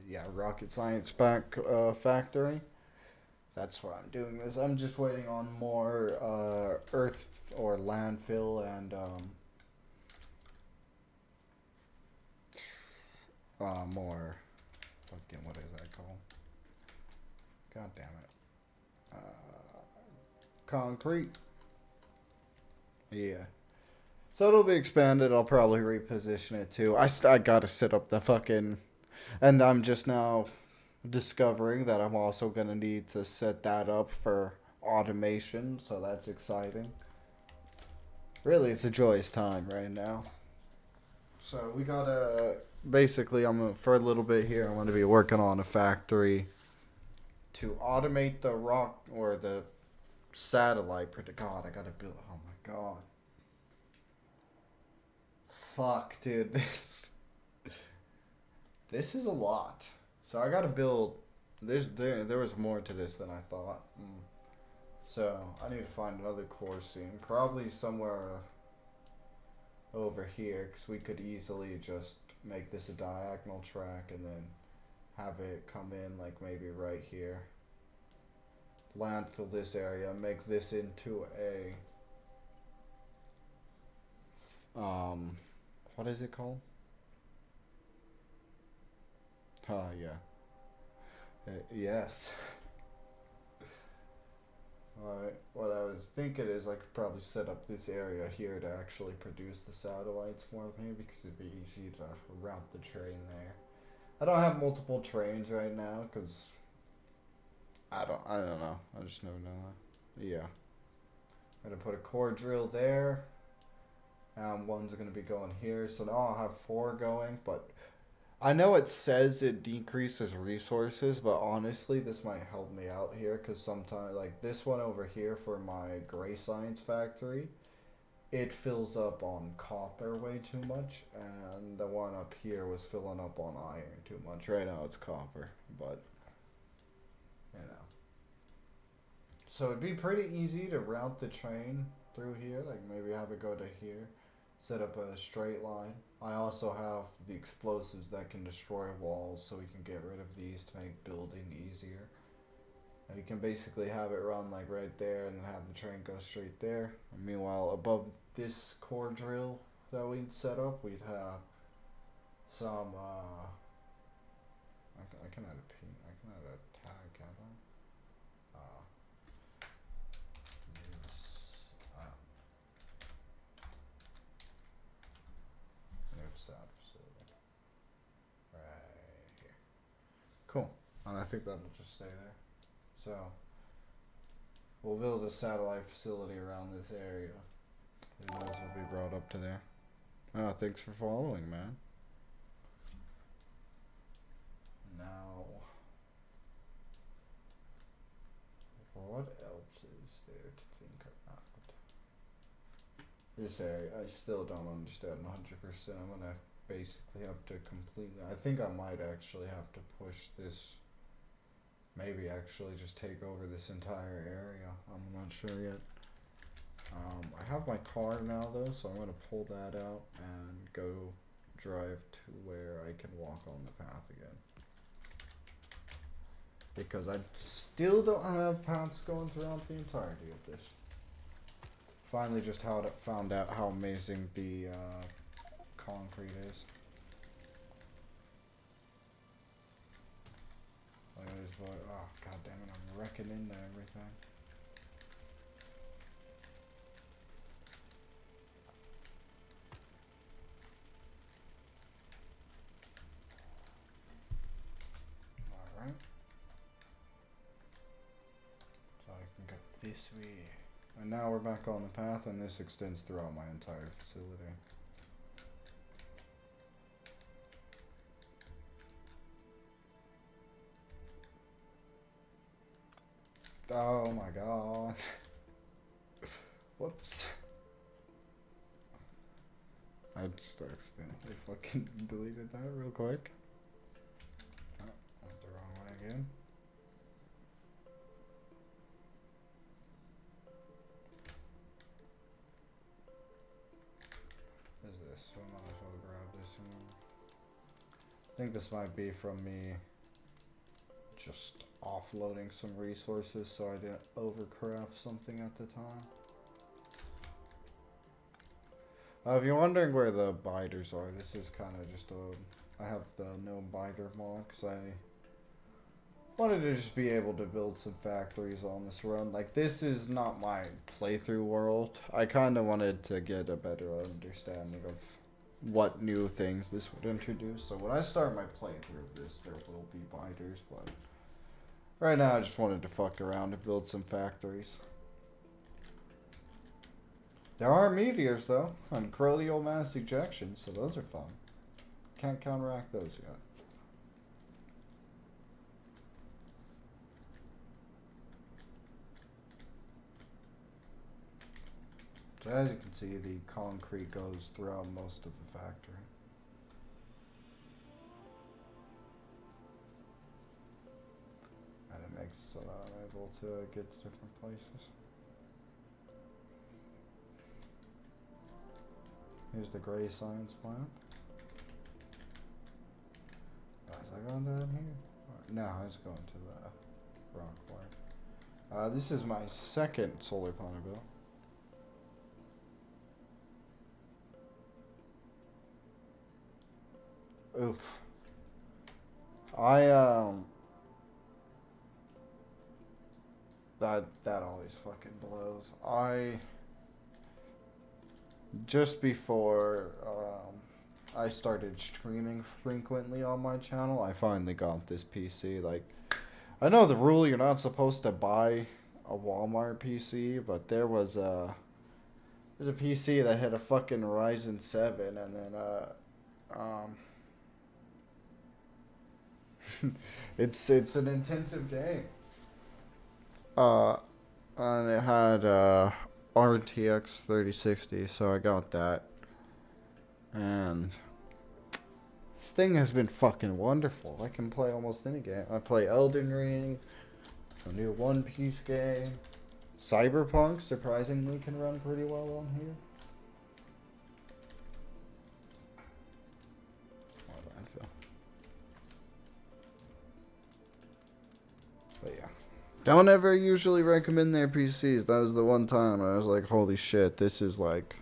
Yeah, rocket science factory. That's why I'm doing this. I'm just waiting on more earth or landfill and more fucking, what is that called? God damn it. Concrete. Yeah. So it'll be expanded. I'll probably reposition it too. I gotta set up the fucking, and I'm just now discovering that I'm also gonna need to set that up for automation. So that's exciting. Really, it's a joyous time right now. So we gotta basically, for a little bit here, I'm gonna be working on a factory to automate the rock or the satellite. God, I gotta build. Oh my god. Fuck, dude. This is a lot. So I gotta build. There was more to this than I thought. So I need to find another core scene, probably somewhere over here, because we could easily just make this a diagonal track and then have it come in like maybe right here. landfill this area and make this into a what is it called? Yeah. Yes. Alright, what I was thinking is I could probably set up this area here to actually produce the satellites for me because it'd be easy to route the train there. I don't have multiple trains right now because I don't know. I just never know that. Yeah. I'm gonna put a core drill there. One's gonna be going here, so now I'll have 4 going, but I know it says it decreases resources, but honestly, this might help me out here because sometimes, like this one over here for my gray science factory, it fills up on copper way too much, and the one up here was filling up on iron too much. Right now it's copper, but you know. So it'd be pretty easy to route the train through here, like maybe have it go to here, set up a straight line. I also have the explosives that can destroy walls, so we can get rid of these to make building easier. And you can basically have it run like right there and then have the train go straight there. And meanwhile, above this core drill that we'd set up, we'd have some, I can add a tag, can't I? Sad facility. Right here. Cool. And I think that'll just stay there. So, we'll build a satellite facility around this area. Who knows will be brought up to there. Oh, thanks for following, man. Now, what else is there to think about? This area, I still don't understand 100%. I'm gonna basically have to completely. I think I might actually have to push this. Maybe actually just take over this entire area. I'm not sure yet. I have my car now though, so I'm gonna pull that out and go drive to where I can walk on the path again. Because I still don't have paths going throughout the entirety of this. Finally just found out how amazing the concrete is. Look at this boy. Oh, god damn it, I'm wrecking into everything. Alright. So I can get this way. And now we're back on the path, and this extends throughout my entire facility. Oh my god. Whoops. I just accidentally fucking deleted that real quick. Oh, went the wrong way again. What is this? So I might as well grab this one. I think this might be from me just offloading some resources so I didn't overcraft something at the time. If you're wondering where the biters are, this is kind of just I have the no biter mod because I wanted to just be able to build some factories on this run. Like, this is not my playthrough world. I kind of wanted to get a better understanding of what new things this would introduce. So when I start my playthrough of this, there will be biters, but right now I just wanted to fuck around and build some factories. There are meteors though, and chromial mass ejections, so those are fun. Can't counteract those yet. So as you can see, the concrete goes throughout most of the factory. And it makes it so that I'm able to get to different places. Here's the gray science plant. Oh, is that going down here? No, it's going to the rock part. This is my second solar panel bill. Oof. That always fucking blows. Just before I started streaming frequently on my channel, I finally got this PC. Like, I know the rule you're not supposed to buy a Walmart PC, but there's a PC that had a fucking Ryzen 7 and then it's an intensive game. And it had RTX 3060, so I got that. And this thing has been fucking wonderful. I can play almost any game. I play Elden Ring, a new One Piece game. Cyberpunk surprisingly can run pretty well on here. But yeah. Don't ever usually recommend their PCs. That was the one time I was like, holy shit, this is like...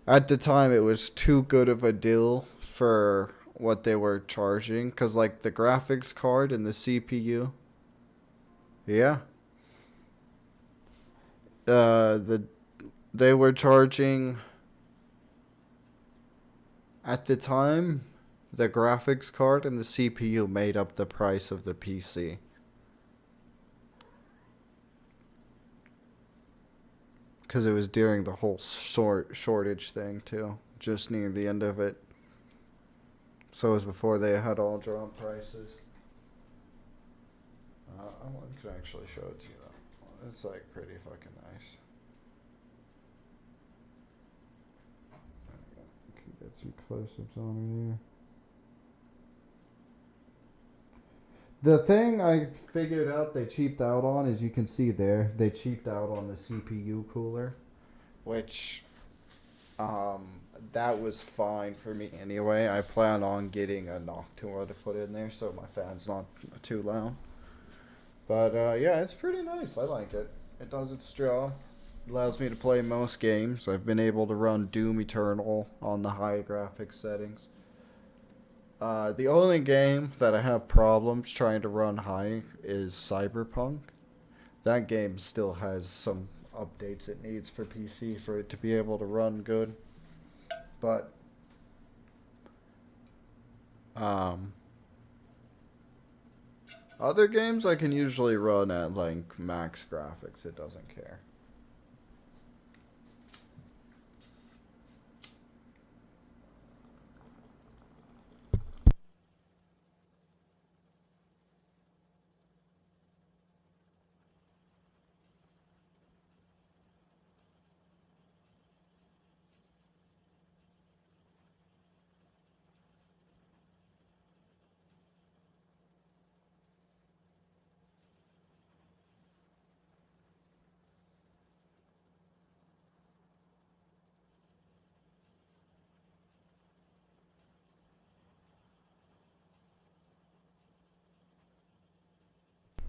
At the time, it was too good of a deal for what they were charging. Because, like, the graphics card and the CPU... Yeah. They were charging... At the time, the graphics card and the CPU made up the price of the PC. Because it was during the whole shortage thing, too. Just near the end of it. So it was before they had all drop prices. I can actually show it to you, though. It's, like, pretty fucking nice. I can get some close-ups on it here. The thing I figured out they cheaped out on, as you can see there, they cheaped out on the CPU cooler, which, that was fine for me anyway. I plan on getting a Noctua to put in there so my fan's not too loud. But, yeah, it's pretty nice. I like it. It does its job. Allows me to play most games. I've been able to run Doom Eternal on the high graphics settings. The only game that I have problems trying to run high is Cyberpunk. That game still has some updates it needs for PC for it to be able to run good. But, other games I can usually run at, like, max graphics. It doesn't care.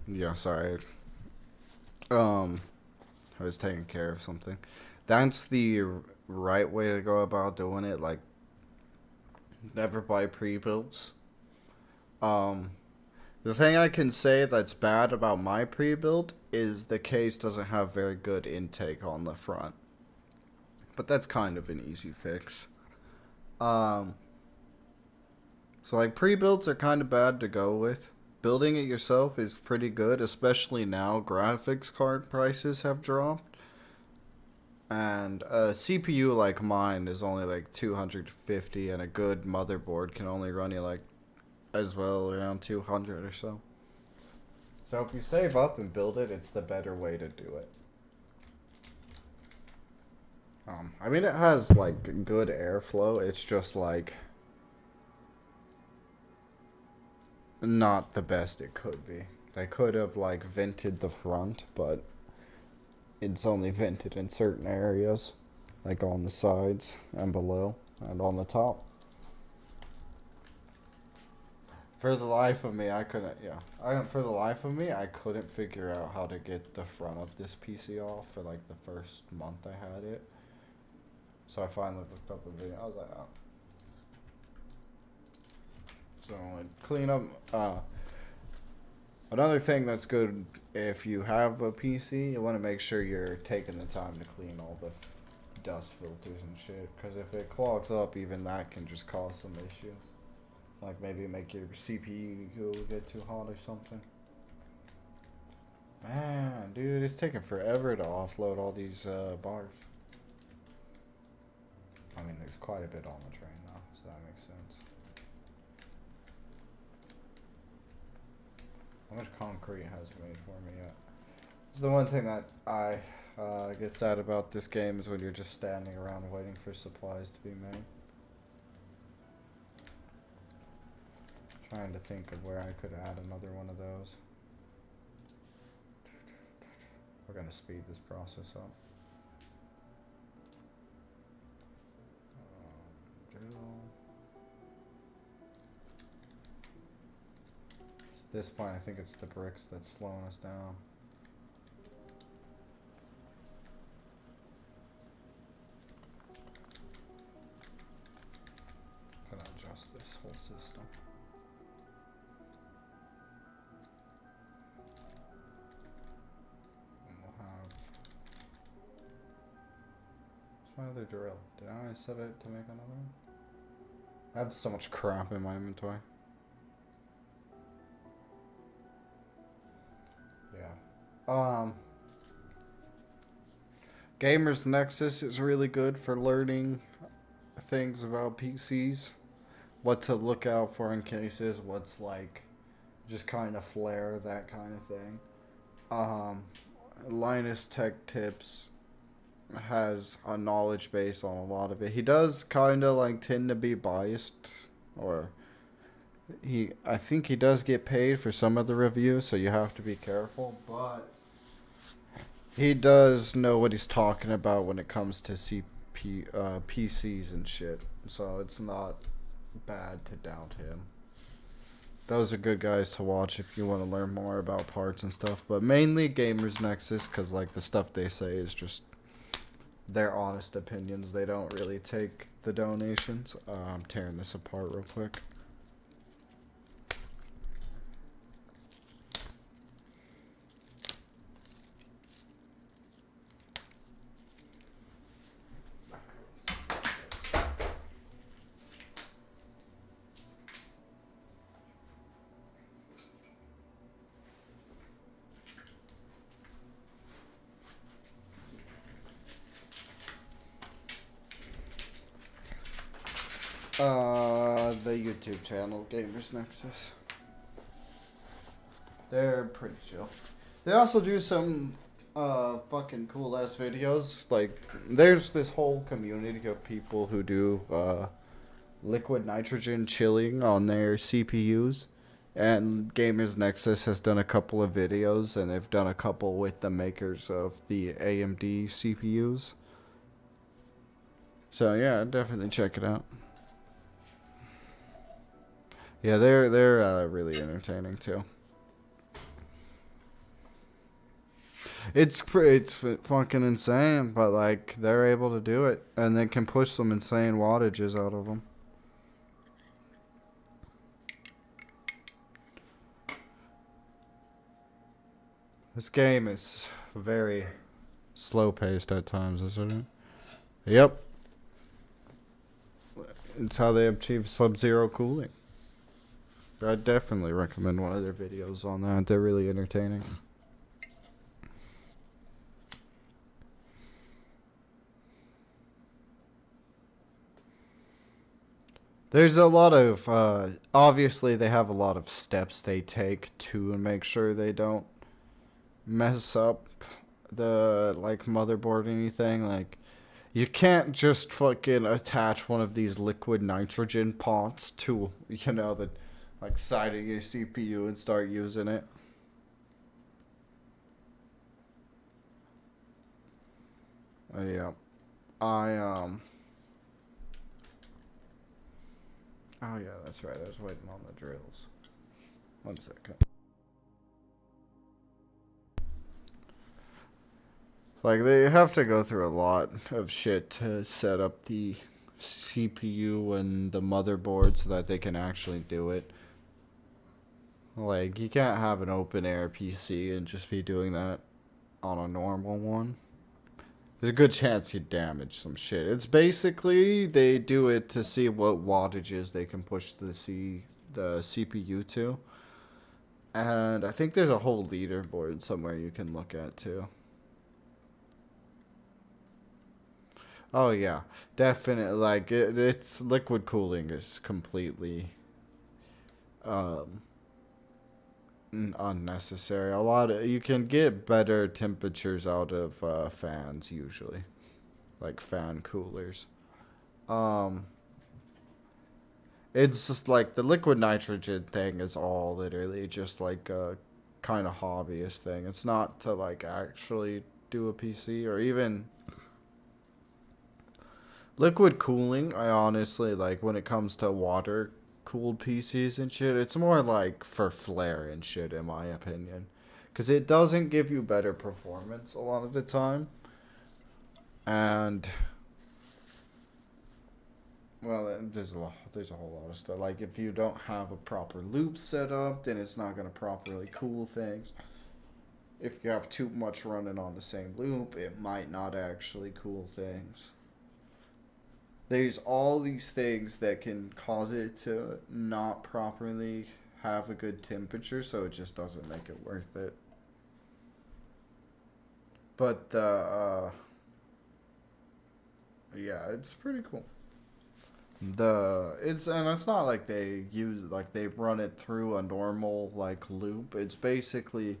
Yeah, sorry. I was taking care of something. That's the right way to go about doing it. Like, never buy pre-builds. The thing I can say that's bad about my pre-build is the case doesn't have very good intake on the front. But that's kind of an easy fix. So, like, pre-builds are kind of bad to go with. Building it yourself is pretty good, especially now graphics card prices have dropped. And a CPU like mine is only like 250, and a good motherboard can only run you like as well around 200 or so. So if you save up and build it, it's the better way to do it. I mean, it has like good airflow. It's just like not the best it could be. They could have like vented the front, but it's only vented in certain areas, like on the sides and below and on the top. For the life of me, I couldn't. Yeah, for the life of me, I couldn't figure out how to get the front of this PC off for like the first month I had it. So I finally looked up a video. I was like, oh. So like, clean up. Another thing that's good if you have a PC, you want to make sure you're taking the time to clean all the dust filters and shit. Because if it clogs up, even that can just cause some issues. Like maybe make your CPU get too hot or something. Man, dude, it's taking forever to offload all these bars. I mean, there's quite a bit on the train though, so that makes sense. How much concrete hasn't made for me yet? This is the one thing that I get sad about this game is when you're just standing around waiting for supplies to be made. Trying to think of where I could add another one of those. We're gonna speed this process up. At this point, I think it's the bricks that's slowing us down. I'm gonna adjust this whole system. My other drill. Did I set it to make another one? I have so much crap in my inventory. Yeah. Gamers Nexus is really good for learning things about PCs. What to look out for in cases, what's like just kind of flare, that kind of thing. Linus Tech Tips has a knowledge base on a lot of it. He does kind of like tend to be biased, or I think he does get paid for some of the reviews, so you have to be careful, but he does know what he's talking about when it comes to PCs and shit, so it's not bad to doubt him. Those are good guys to watch if you want to learn more about parts and stuff, but mainly Gamers Nexus, because like the stuff they say is just their honest opinions. They don't really take the donations. I'm tearing this apart real quick. The YouTube channel, Gamers Nexus. They're pretty chill. They also do some fucking cool ass videos. Like, there's this whole community of people who do liquid nitrogen chilling on their CPUs. And Gamers Nexus has done a couple of videos, and they've done a couple with the makers of the AMD CPUs. So yeah, definitely check it out. Yeah, they're really entertaining too. It's fucking insane, but like they're able to do it, and they can push some insane wattages out of them. This game is very slow paced at times, isn't it? Yep. It's how they achieve sub-zero cooling. I'd definitely recommend one of their videos on that. They're really entertaining. There's a lot of, obviously they have a lot of steps they take to make sure they don't mess up the, like, motherboard or anything. Like, you can't just fucking attach one of these liquid nitrogen pots to, you know, the like side of your CPU and start using it. Yeah. Oh yeah, that's right. I was waiting on the drills. One second. Like, they have to go through a lot of shit to set up the CPU and the motherboard so that they can actually do it. Like, you can't have an open air PC and just be doing that on a normal one. There's a good chance you damage some shit. It's basically, they do it to see what wattages they can push the CPU to. And I think there's a whole leaderboard somewhere you can look at too. Oh yeah, definitely. Like it's liquid cooling is completely unnecessary. A lot of you can get better temperatures out of fans usually, like fan coolers. Um, it's just like the liquid nitrogen thing is all literally just like a kind of hobbyist thing. It's not to like actually do a PC or even liquid cooling. I honestly like when it comes to water cooled PCs and shit. It's more like for flair and shit, in my opinion, because it doesn't give you better performance a lot of the time, and well, there's a whole lot of stuff. Like if you don't have a proper loop set up, then it's not gonna properly cool things. If you have too much running on the same loop, it might not actually cool things. There's all these things that can cause it to not properly have a good temperature, so it just doesn't make it worth it. But yeah, it's pretty cool. It's not like they run it through a normal like loop. It's basically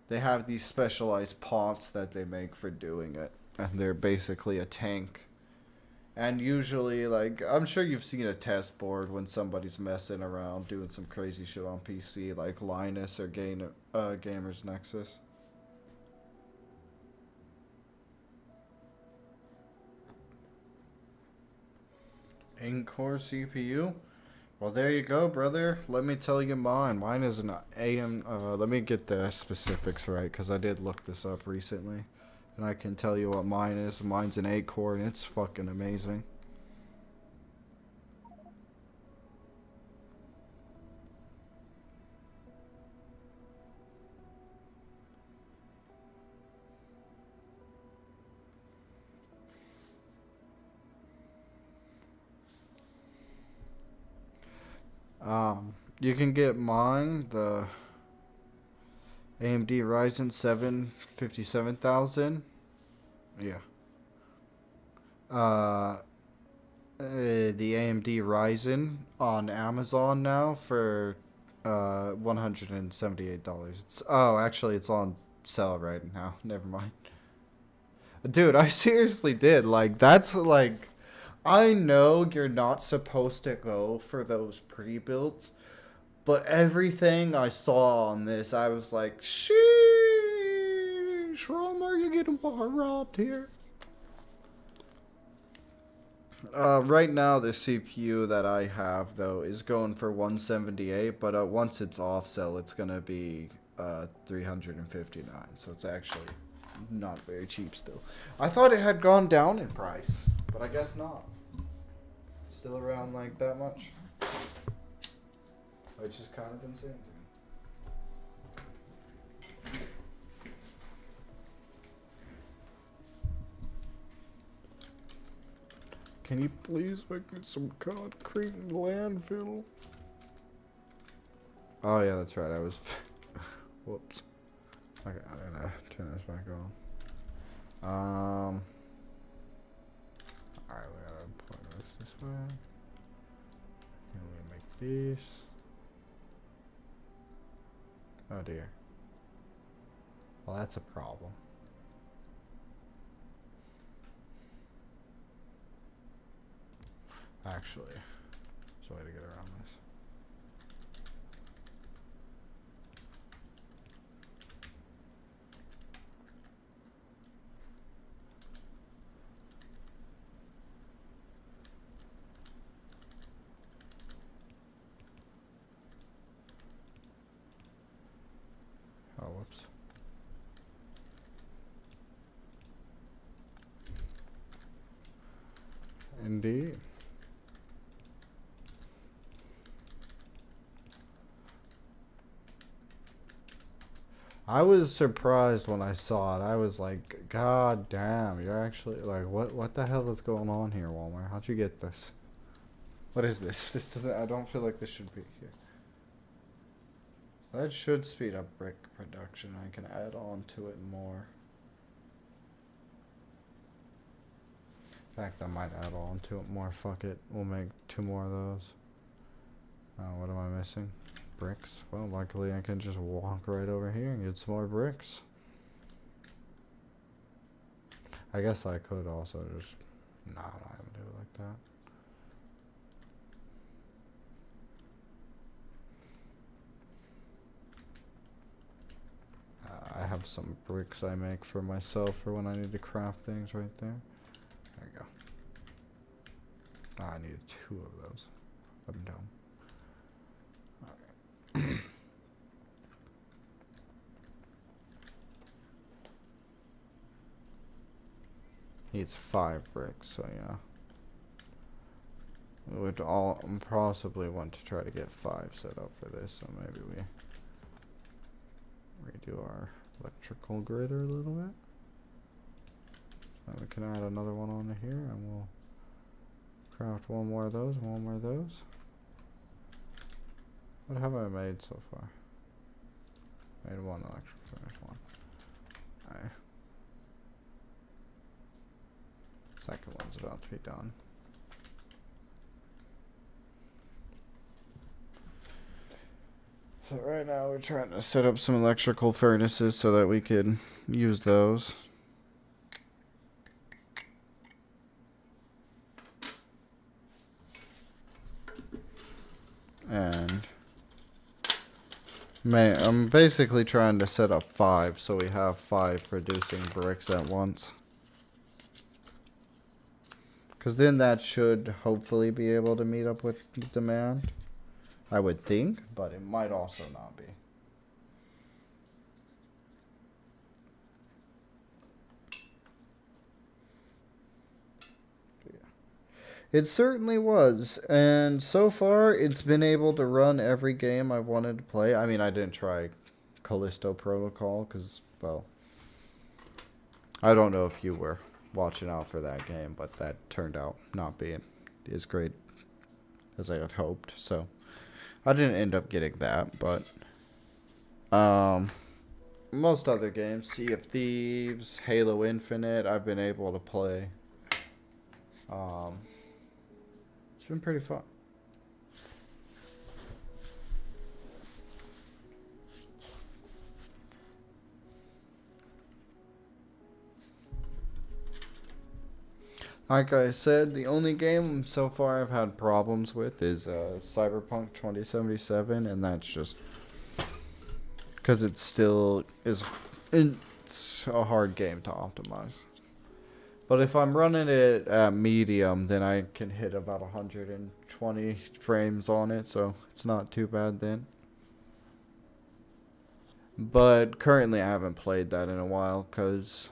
they have these specialized pots that they make for doing it, and they're basically a tank. And usually, like, I'm sure you've seen a test board when somebody's messing around doing some crazy shit on PC, like Linus or Gamers Nexus. In-core CPU? Well, there you go, brother. Let me tell you mine. Mine is an AM. Let me get the specifics right, because I did look this up recently. And I can tell you what mine is. Mine's an 8-core, and it's fucking amazing. You can get mine, the AMD Ryzen 7 57,000. Yeah. The AMD Ryzen on Amazon now for $178. It's on sale right now. Never mind. Dude, I seriously did. Like that's like I know you're not supposed to go for those pre-builds, but everything I saw on this, I was like, sheesh, Rome, are you getting robbed here? Right now, the CPU that I have, though, is going for 178, but once it's off sale, it's going to be 359, so it's actually not very cheap still. I thought it had gone down in price, but I guess not. Still around like that much, which is kind of insane to me. Can you please make me some concrete and landfill? Oh yeah, that's right. I was. Whoops. Okay, I'm gonna turn this back on. Alright, we gotta point this way. And we make this. Oh dear. Well, that's a problem. Actually, there's a way to get around this. whoops. Indeed. I was surprised when I saw it. I was like, God damn, you're actually like, what the hell is going on here, Walmart? How'd you get this? What is this? This doesn't, I don't feel like this should be here. That should speed up brick production. I can add on to it more. In fact, I might add on to it more. Fuck it. We'll make 2 more of those. What am I missing? Bricks. Well, luckily I can just walk right over here and get some more bricks. I guess I could also just... Nah, I'm not gonna do it like that. I have some bricks I make for myself for when I need to craft things right there. There we go. I need 2 of those. I'm done. Okay. Needs 5 bricks, so yeah. We would all possibly want to try to get 5 set up for this, so maybe we redo our electrical grid a little bit. So we can add another one on here, and we'll craft 1 more of those, 1 more of those. What have I made so far? Made 1 electrical furnace, 1. Alright. Second one's about to be done. So right now we're trying to set up some electrical furnaces so that we could use those. And I'm basically trying to set up 5 so we have 5 producing bricks at once. Because then that should hopefully be able to meet up with demand. I would think, but it might also not be. Yeah. It certainly was, and so far it's been able to run every game I've wanted to play. I mean, I didn't try Callisto Protocol because, well, I don't know if you were watching out for that game, but that turned out not being as great as I had hoped, so I didn't end up getting that, but most other games, Sea of Thieves, Halo Infinite, I've been able to play. It's been pretty fun. Like I said, the only game so far I've had problems with is Cyberpunk 2077, and that's just because it still is, it's a hard game to optimize. But if I'm running it at medium, then I can hit about 120 frames on it, so it's not too bad then. But currently I haven't played that in a while because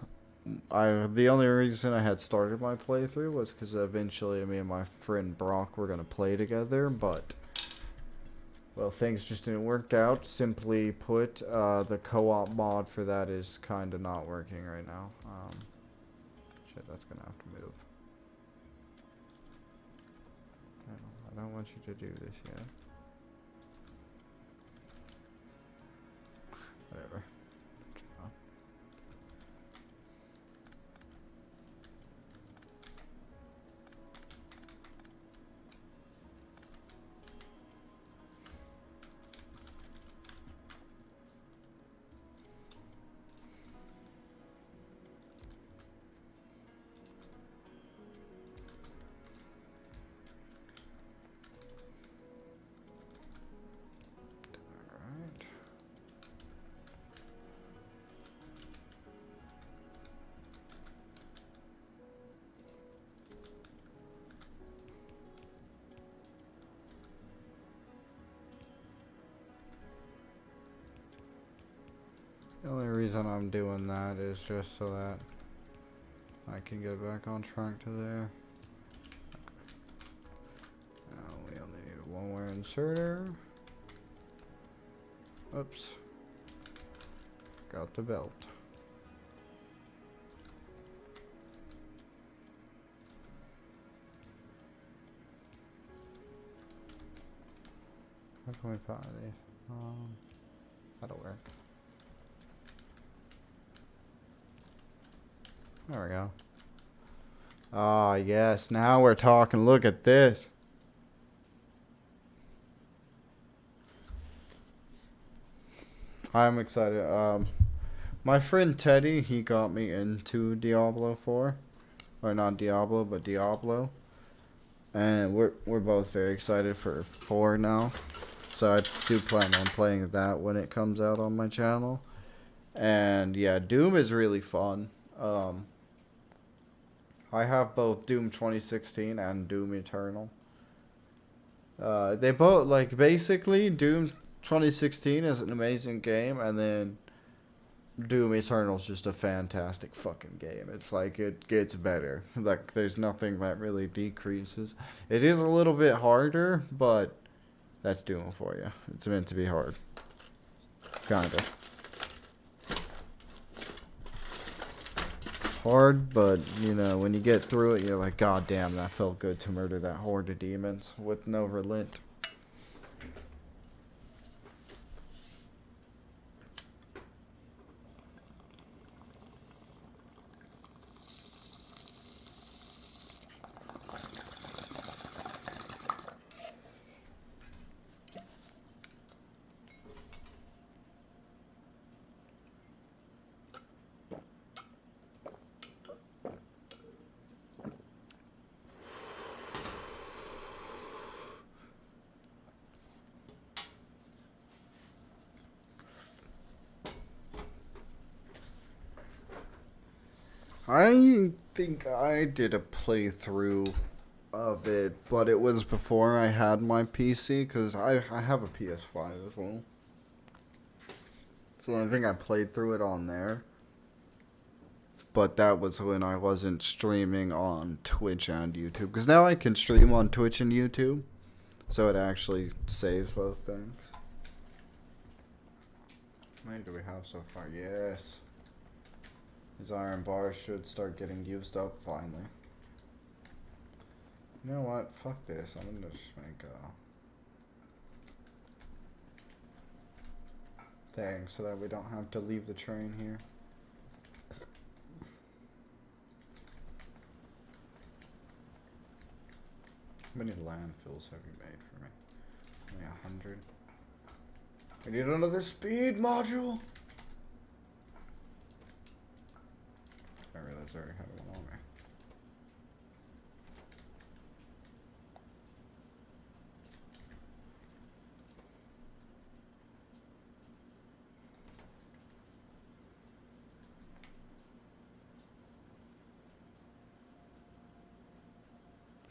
the only reason I had started my playthrough was because eventually me and my friend Brock were going to play together, but, well, things just didn't work out. Simply put, the co-op mod for that is kind of not working right now. Shit, that's going to have to move. I don't want you to do this yet. Whatever. The only reason I'm doing that is just so that I can get back on track to there. Now we only need one more inserter. Oops. Got the belt. How can we power these? That'll work. There we go. Ah, yes. Now we're talking. Look at this. I'm excited. My friend Teddy, he got me into Diablo 4. Or not Diablo, but Diablo. And we're both very excited for 4 now. So I do plan on playing that when it comes out on my channel. And yeah, Doom is really fun. I have both Doom 2016 and Doom Eternal. They both, like, basically, Doom 2016 is an amazing game, and then Doom Eternal is just a fantastic fucking game. It's like, it gets better. Like, there's nothing that really decreases. It is a little bit harder, but that's Doom for you. It's meant to be hard. Kinda. Hard, but, you know, when you get through it, you're like, God damn, that felt good to murder that horde of demons with no relent. I think I did a playthrough of it, but it was before I had my PC, because I have a PS5 as well. So I think I played through it on there. But that was when I wasn't streaming on Twitch and YouTube. Because now I can stream on Twitch and YouTube. So it actually saves both things. How many do we have so far? Yes. These iron bars should start getting used up finally. You know what? Fuck this. I'm gonna just make a thing so that we don't have to leave the train here. How many landfills have you made for me? Only 100. I need another speed module. I realized I already had one on me.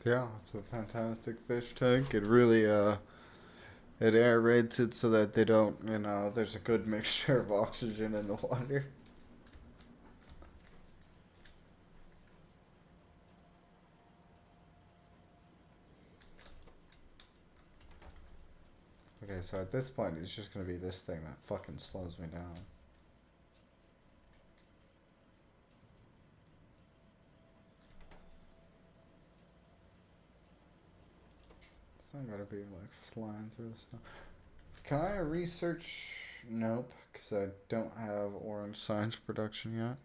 Yeah, it's a fantastic fish tank. It really, it aerates it so that they don't, you know, there's a good mixture of oxygen in the water. Okay, so at this point, it's just gonna be this thing that fucking slows me down. It's not gonna be like flying through the snow. Can I research? Nope, because I don't have Orange Science Production yet.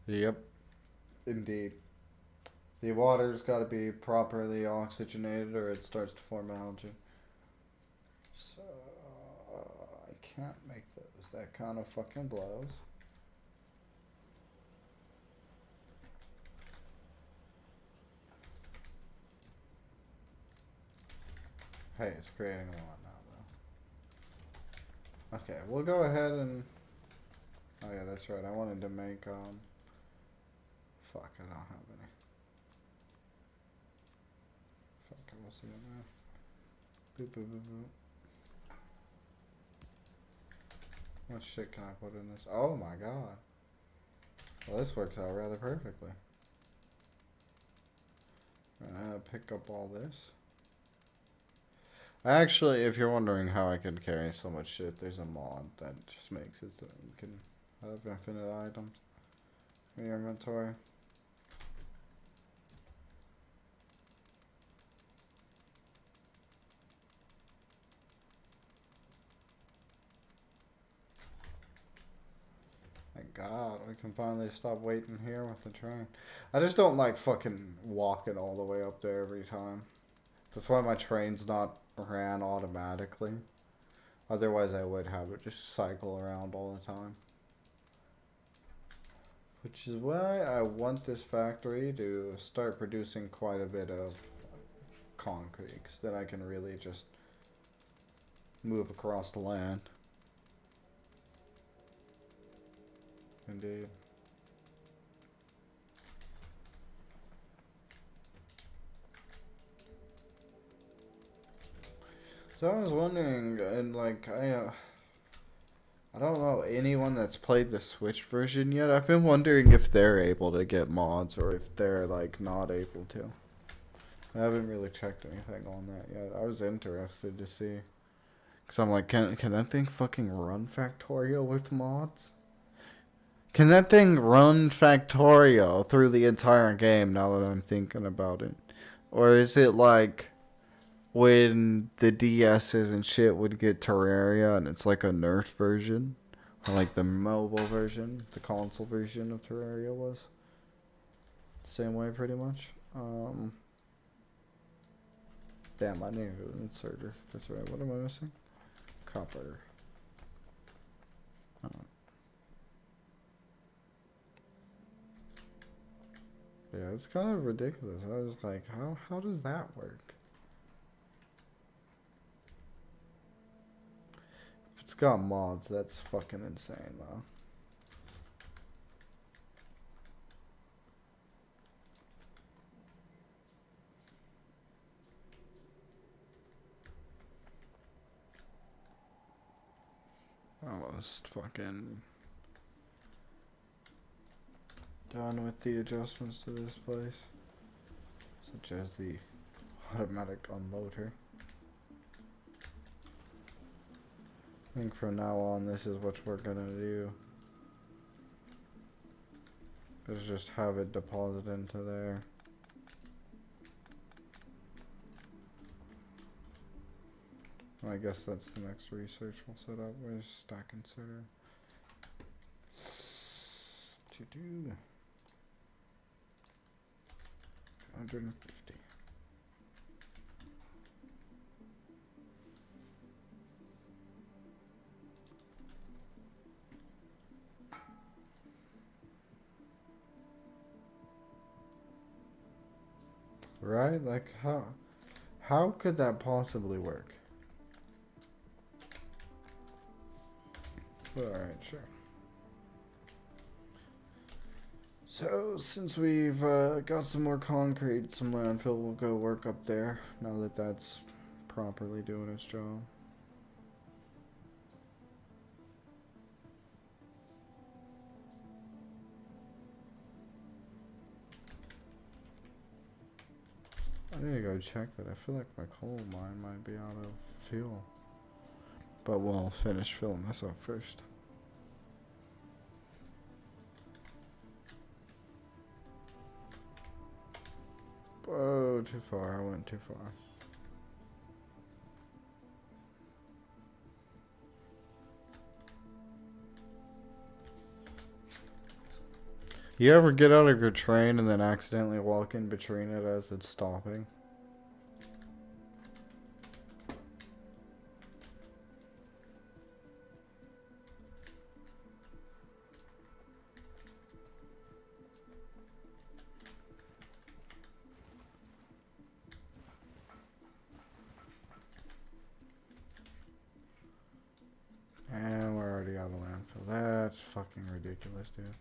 Yep, indeed. The water's got to be properly oxygenated or it starts to form algae. So, I can't make those. That kind of fucking blows. Hey, it's creating a lot now, though. Okay, we'll go ahead and... Oh yeah, that's right. I wanted to make, Fuck, I don't have any. Fuck. we'll see it now. Boop, boop, boop, boop. What shit can I put in this? Oh my god. Well, this works out rather perfectly. Pick up all this. Actually, if you're wondering how I can carry so much shit, there's a mod that just makes it so you can have infinite items in your inventory. Thank God, we can finally stop waiting here with the train. I just don't like fucking walking all the way up there every time. That's why my train's not ran automatically. Otherwise I would have it just cycle around all the time. Which is why I want this factory to start producing quite a bit of concrete, so that I can really just move across the land. Indeed. So I was wondering, and like I don't know anyone that's played the Switch version yet. I've been wondering if they're able to get mods or if they're like not able to. I haven't really checked anything on that yet. I was interested to see. Cause I'm like, can that thing fucking run Factorio with mods? Can that thing run Factorio through the entire game now that I'm thinking about it? Or is it like when the DS's and shit would get Terraria and it's like a nerf version? Or like the mobile version, the console version of Terraria was? Same way pretty much. Damn, I need an inserter. That's right. What am I missing? Copper. Yeah, it's kind of ridiculous. I was like, how does that work? If it's got mods, that's fucking insane, though. Almost fucking done with the adjustments to this place, such as the automatic unloader. I think from now on this is what we're gonna do, is just have it deposit into there. I guess that's the next research we'll set up. Where's stack consider to do 150. Right? Like how could that possibly work? Alright, sure. So, since we've got some more concrete, some landfill, we'll go work up there, now that that's properly doing its job. I need to go check that. I feel like my coal mine might be out of fuel. But we'll finish filling this up first. Oh, too far. I went too far. You ever get out of your train and then accidentally walk in between it as it's stopping? And we're already out of landfill. That's fucking ridiculous, dude.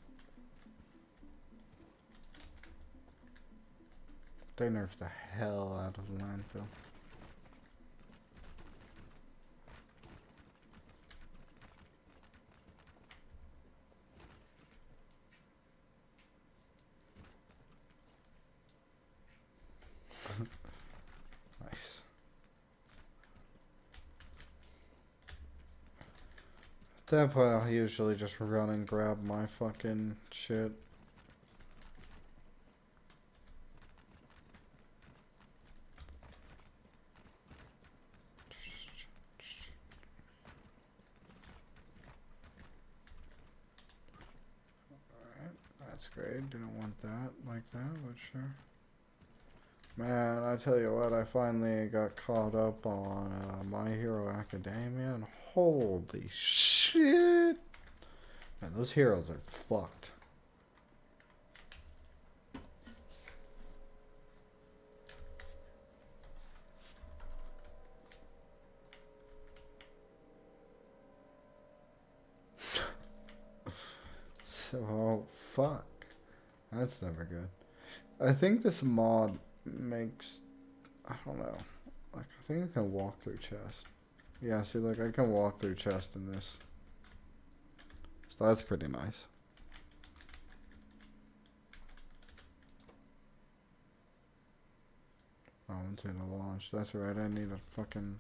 They nerfed the hell out of the landfill. Nice. At that point, I'll usually just run and grab my fucking shit. Alright, that's great. Didn't want that like that, but sure. Man, I tell you what, I finally got caught up on My Hero Academia, and holy shit! Man, those heroes are fucked. So, fuck. That's never good. I think this mod makes, I don't know, like, I think I can walk through chest. Yeah, see, like, I can walk through chest in this. So that's pretty nice. Oh, into the launch. That's right, I need a fucking...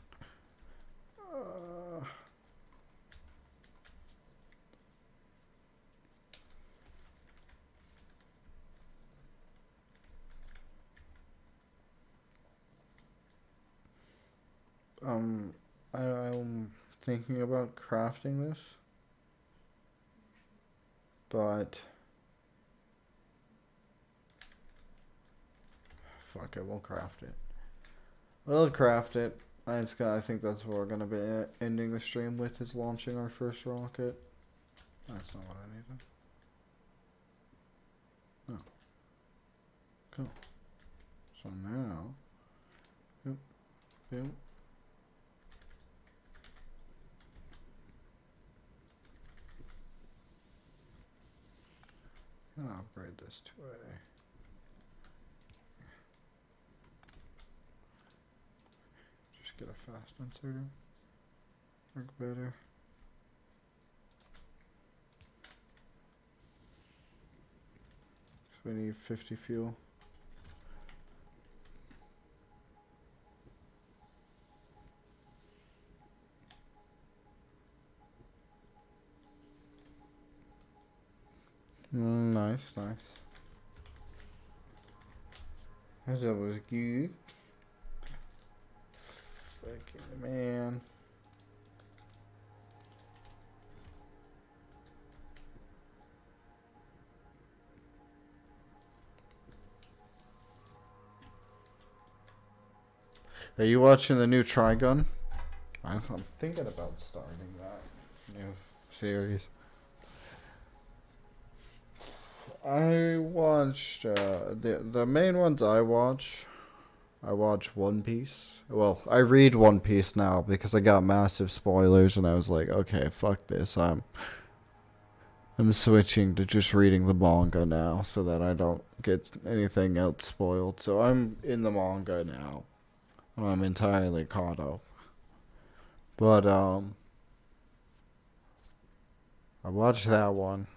I'm thinking about crafting this, but fuck it, we'll craft it. We'll craft it. I think that's what we're gonna be ending the stream with, is launching our first rocket. That's not what I needed. Oh, cool. So now, yep, yep. I'm gonna upgrade this to a... Just get a fast inserter. Work better. So we need 50 fuel. Nice, nice. That was good. Fucking man. Are you watching the new Trigun? I'm thinking about starting that new series. I watched the main ones I watch One Piece. Well, I read One Piece now because I got massive spoilers, and I was like, okay, fuck this. I'm switching to just reading the manga now so that I don't get anything else spoiled. So I'm in the manga now, and I'm entirely caught up. But I watched that one.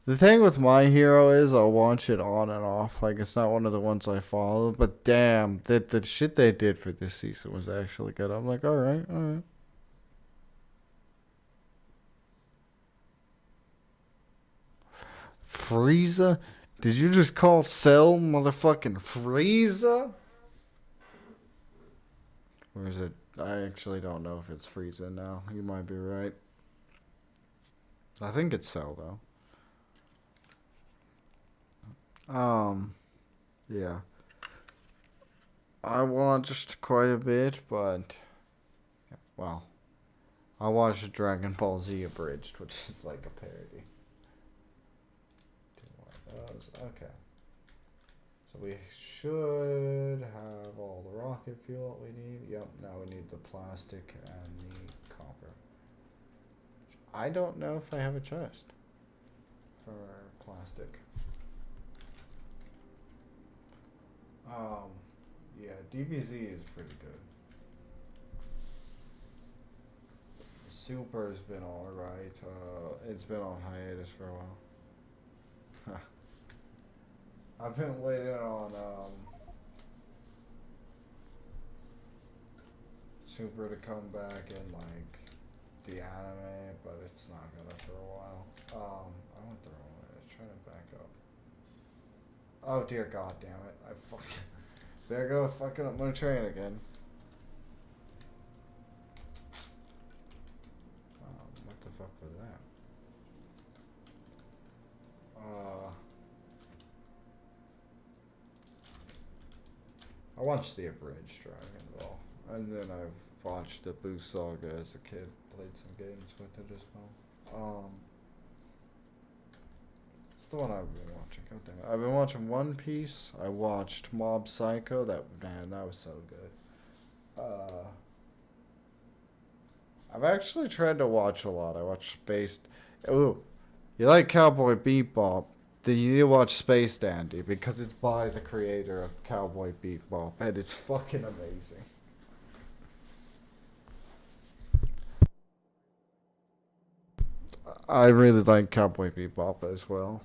The thing with My Hero is I'll watch it on and off. Like, it's not one of the ones I follow. But damn, the shit they did for this season was actually good. I'm like, alright, alright. Frieza? Did you just call Cell motherfucking Frieza? Or is it? I actually don't know if it's Frieza now. You might be right. I think it's Cell, though. Yeah. I watched quite a bit, but, well, I watched Dragon Ball Z Abridged, which is like a parody. Two more of those. Okay. So we should have all the rocket fuel we need. Yep, now we need the plastic and the copper. I don't know if I have a chest for plastic. Yeah, DBZ is pretty good. Super's been alright. It's been on hiatus for a while. I've been waiting on Super to come back in like the anime, but it's not gonna for a while. I went the wrong way. I was trying to back up. Oh dear God, damn it! I fucking there I go fucking up my train again. What the fuck was that? I watched the abridged Dragon Ball, and then I watched the Boo Saga as a kid. Played some games with it as well. It's the one I've been watching. God damn it. I've been watching One Piece. I watched Mob Psycho. That was so good. I've actually tried to watch a lot. I watched Space. Ooh, you like Cowboy Bebop? Then you need to watch Space Dandy because it's by the creator of Cowboy Bebop, and it's fucking amazing. I really like Cowboy Bebop as well.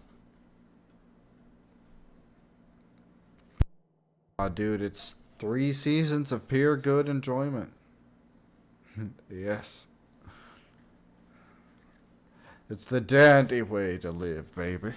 Dude, it's 3 seasons of pure good enjoyment. Yes. It's the dandy way to live, baby.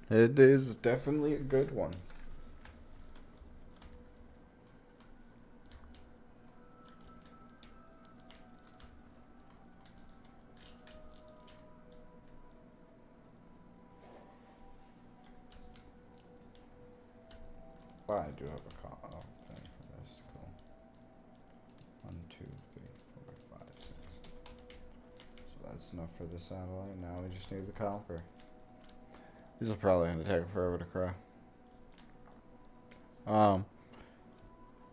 It is definitely a good one. Oh, I do have a thing for this. Cool. 1, 2, 3, 4, 5, 6. So that's enough for the satellite. Now we just need the copper. These are probably gonna take forever to cry.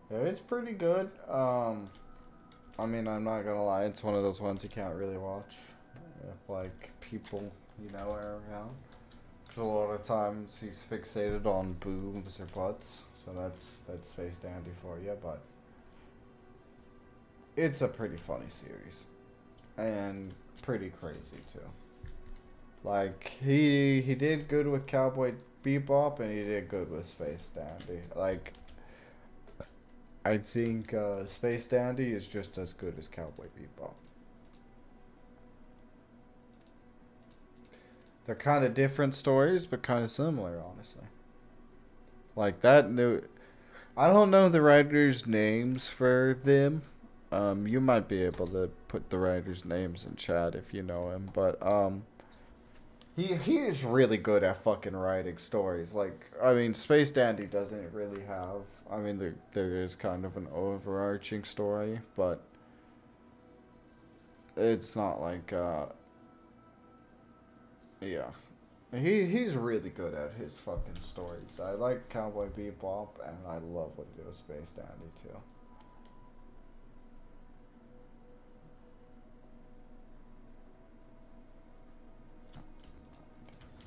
Yeah, it's pretty good. I mean, I'm not gonna lie, it's one of those ones you can't really watch if like people you know are around. Cause a lot of times he's fixated on boobs or butts, so that's Space Dandy for you. But it's a pretty funny series, and pretty crazy too. Like he did good with Cowboy Bebop, and he did good with Space Dandy. Like I think Space Dandy is just as good as Cowboy Bebop. They're kind of different stories, but kind of similar, honestly. Like that new, I don't know the writers' names for them. You might be able to put the writers' names in chat if you know him, but he is really good at fucking writing stories. Like, I mean, Space Dandy doesn't really have. I mean, there is kind of an overarching story, but it's not like yeah. He's really good at his fucking stories. I like Cowboy Bebop, and I love what he did with Space Dandy too.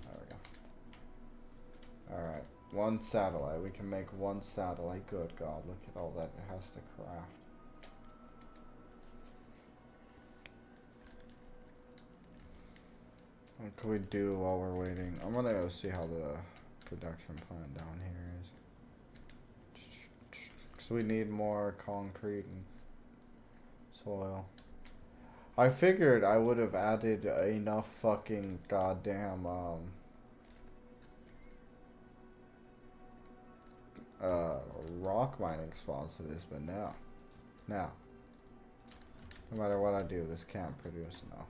There we go. Alright. One satellite. We can make one satellite. Good God, look at all that it has to craft. What can we do while we're waiting? I'm gonna go see how the production plant down here is. So we need more concrete and soil. I figured I would have added enough fucking goddamn rock mining spots to this, but no, no matter what I do, this can't produce enough.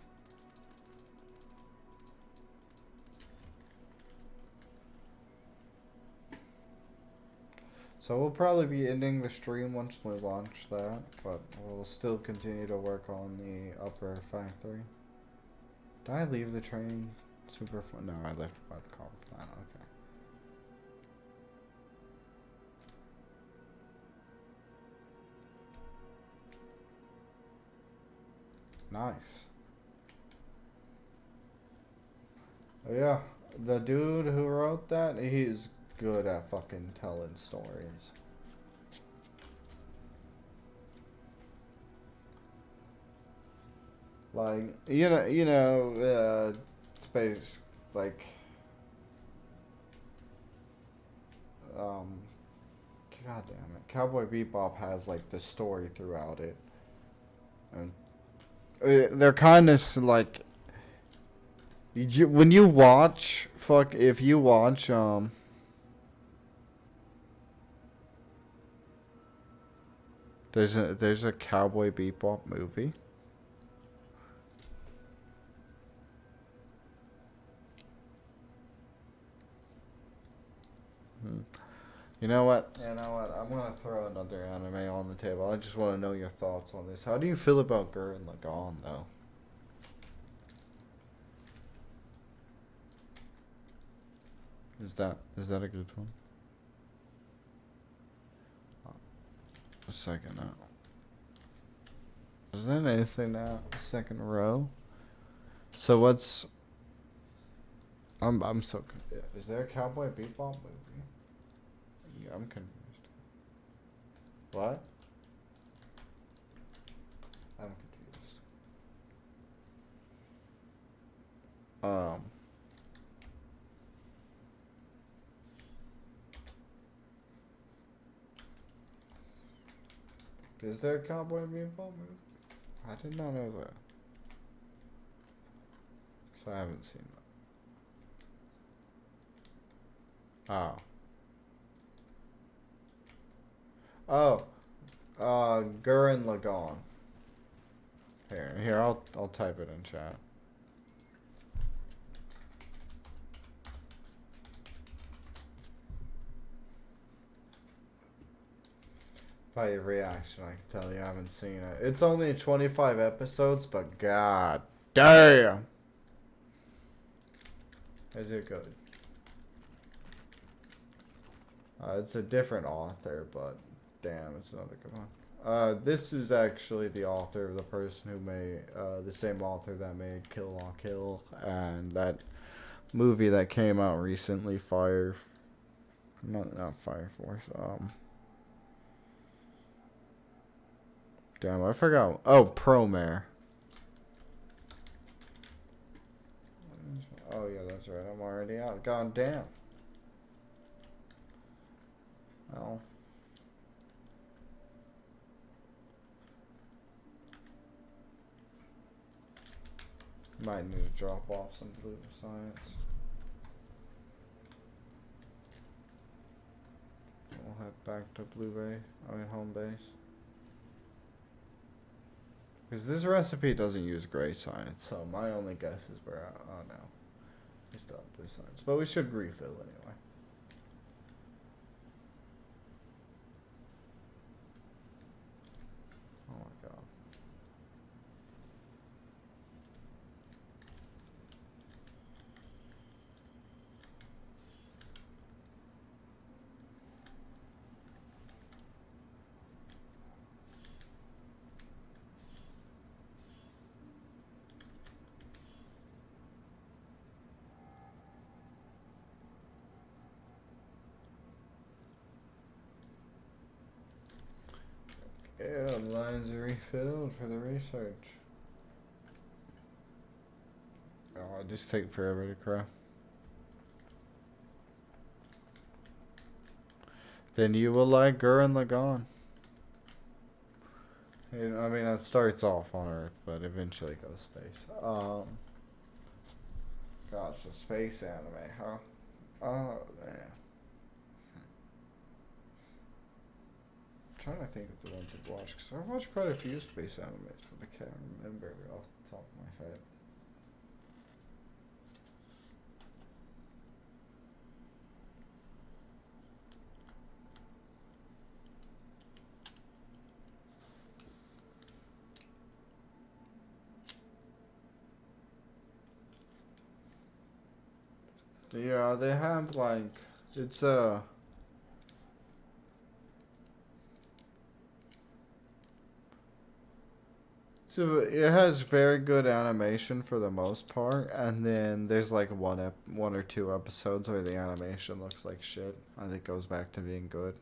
So we'll probably be ending the stream once we launch that, but we'll still continue to work on the upper factory. Did I leave the train super fun? No, I left it by the copper plant. Okay. Nice. Oh, yeah, the dude who wrote that, he's good at fucking telling stories. Like, space, like, God damn it, Cowboy Bebop has like the story throughout it, and they're kind of like, when you watch, if you watch, there's a Cowboy Bebop movie. You know what? I'm gonna throw another anime on the table. I just want to know your thoughts on this. How do you feel about Gurren Lagann, though? Is that a good one? A second now. Is that anything now? Second row. So what's? I'm so confused. Is there a Cowboy Bebop movie? Yeah, I'm confused. What? I'm confused. Is there a Cowboy Bebop movie? I did not know that. So I haven't seen that. Oh. Gurren Lagann. Here, I'll type it in chat. By your reaction, I can tell you haven't seen it. It's only 25 episodes, but god damn! Is it good? It's a different author, but damn, it's another good one. This is actually the author, the person who made, the same author that made Kill la Kill, and that movie that came out recently, not Fire Force, damn, I forgot. Oh, Promare. Oh yeah, that's right, I'm already out. God damn. Well. Might need to drop off some blue science. We'll head back to home base. Because this recipe doesn't use gray science, so my only guess is we're out. Oh no. We still have blue science. But we should refill anyway. Oh my god. Yeah, lines are refilled for the research. Oh, it just take forever to craft. Then you will like Gurren Lagann. I mean, it starts off on Earth, but eventually goes space. God, it's a space anime, huh? Oh, man. I'm trying to think of the ones I've watched, because I've watched quite a few space animes, but I can't remember off the top of my head. Yeah, they have like it's so it has very good animation for the most part, and then there's like one or two episodes where the animation looks like shit. I think it goes back to being good.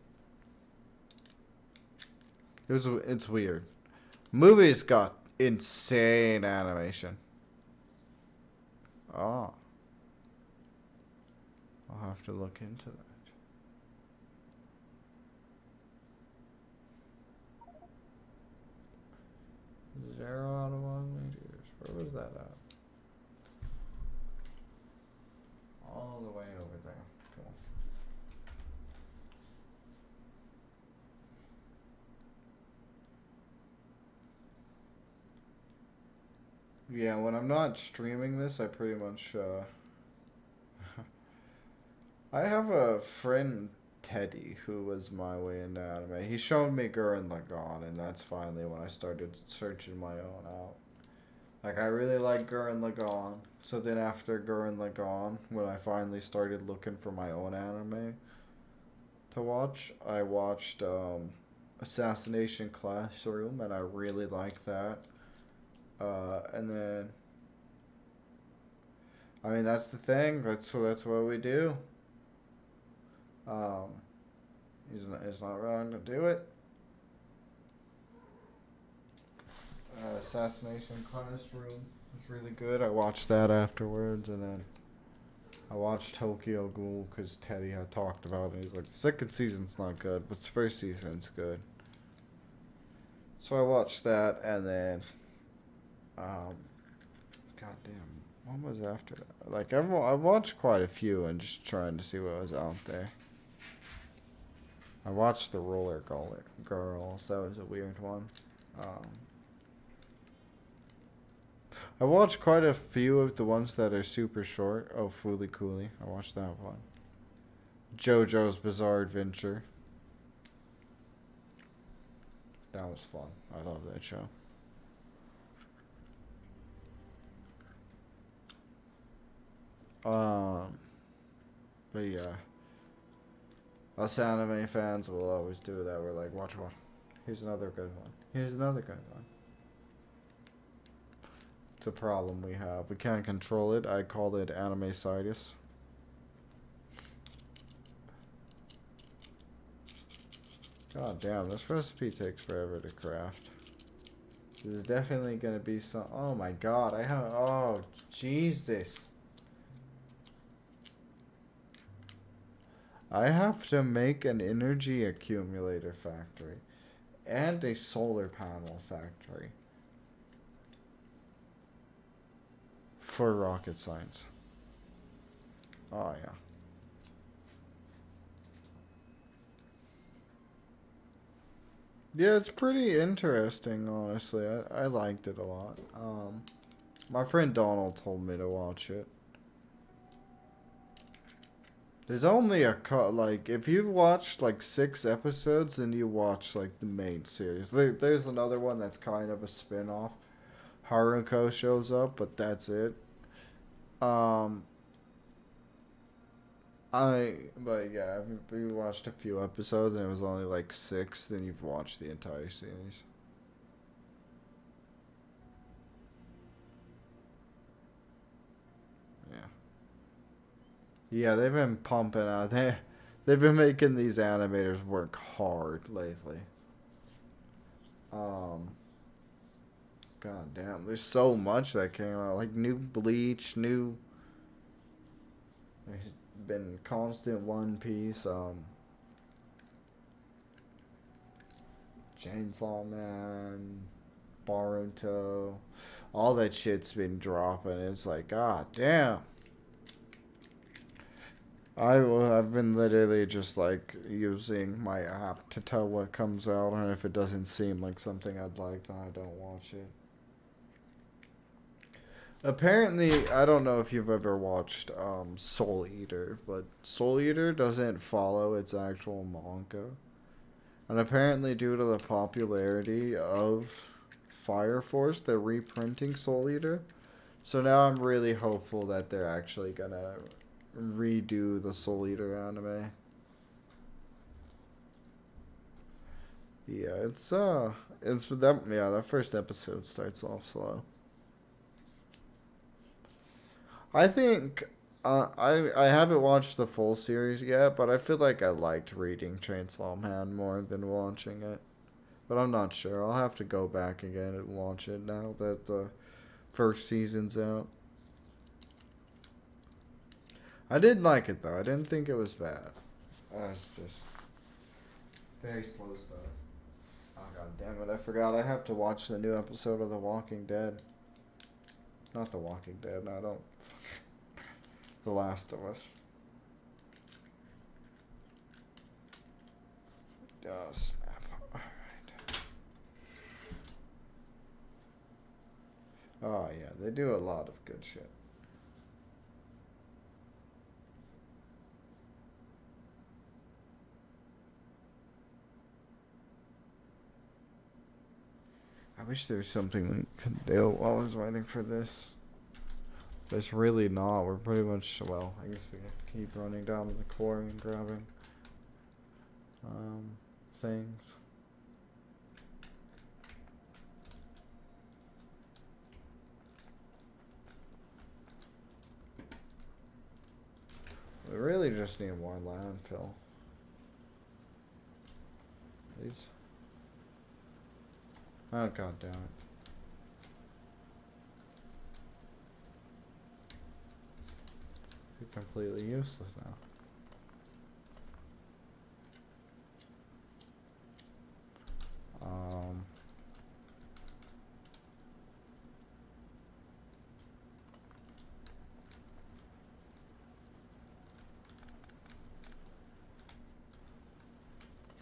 It's weird. Movies got insane animation. Oh, I'll have to look into that. 0 out of 1 meters. Where was that at? All the way over there. Cool. Yeah, when I'm not streaming this, I pretty much, I have a friend, Teddy, who was my way into anime. He showed me Gurren Lagann, and that's finally when I started searching my own out. Like, I really like Gurren Lagann. So then after Gurren Lagann, when I finally started looking for my own anime to watch, I watched, Assassination Classroom, and I really liked that. And then, I mean, that's the thing. That's what we do. Um, it's not wrong to do it. Assassination Classroom was really good. I watched that afterwards, and then I watched Tokyo Ghoul because Teddy had talked about it. He's like, the second season's not good, but the first season's good. So I watched that, and then, goddamn, what was after that? Like, I've watched quite a few and just trying to see what was out there. I watched the Roller Girls. That was a weird one. I watched quite a few of the ones that are super short. Oh, Fooly Cooly. I watched that one. JoJo's Bizarre Adventure. That was fun. I love that show. But yeah. Us anime fans will always do that. We're like, watch one. Here's another good one. Here's another good one. It's a problem we have. We can't control it. I call it anime-citis. God damn, this recipe takes forever to craft. There's definitely gonna be some. Oh my god, I have. Oh, Jesus. I have to make an energy accumulator factory and a solar panel factory for rocket science. Oh, yeah. Yeah, it's pretty interesting, honestly. I liked it a lot. My friend Donald told me to watch it. There's only like, if you've watched like 6 episodes, then you watch like the main series. There's another one that's kind of a spin-off. Haruko shows up, but that's it. Um, but yeah, if you watched a few episodes and it was only like 6, then you've watched the entire series. Yeah. Yeah, they've been pumping out. They've been making these animators work hard lately. Um, God damn, there's so much that came out. Like new Bleach, new. There's been constant One Piece. Chainsaw Man, Boruto, all that shit's been dropping. It's like, god damn. I've been literally just like using my app to tell what comes out, and if it doesn't seem like something I'd like, then I don't watch it. Apparently, I don't know if you've ever watched Soul Eater, but Soul Eater doesn't follow its actual manga. And apparently, due to the popularity of Fire Force, they're reprinting Soul Eater. So now I'm really hopeful that they're actually gonna redo the Soul Eater anime. Yeah, it's that, yeah, that first episode starts off slow. I think I haven't watched the full series yet, but I feel like I liked reading Chainsaw Man more than watching it. But I'm not sure. I'll have to go back again and watch it now that the first season's out. I did like it though. I didn't think it was bad. It's just very slow stuff. Oh god damn it! I forgot. I have to watch the new episode of The Walking Dead. Not The Walking Dead. No, I don't. The Last of Us. Oh, snap. Alright. Oh, yeah. They do a lot of good shit. I wish there was something we could do while I was waiting for this. There's really not. We're pretty much, well, I guess we have to keep running down to the quarry and grabbing things. We really just need more landfill. These. Oh god damn it. You're completely useless now.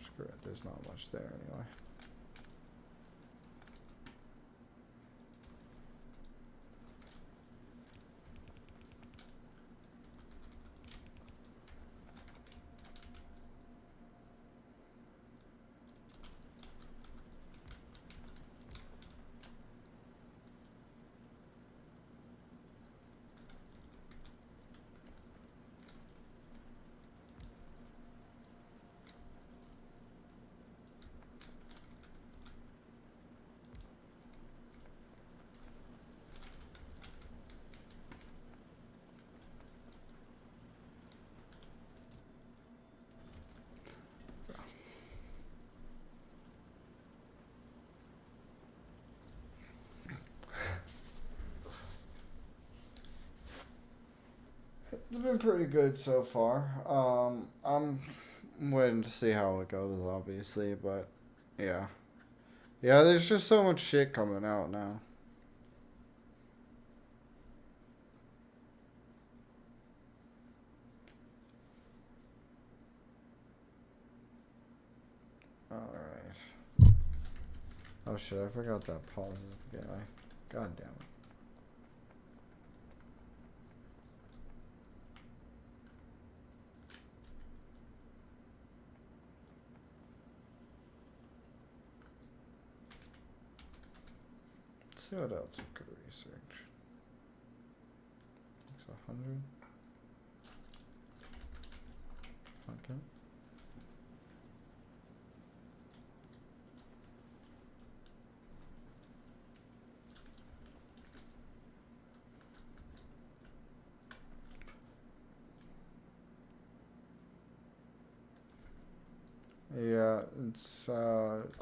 Screw it, there's not much there anyway. It's been pretty good so far. I'm waiting to see how it goes, obviously, but yeah. Yeah, there's just so much shit coming out now. Alright. Oh shit, I forgot that pauses the guy. God damn it. Let's see what else we could research. It's 100. Okay. Yeah, it's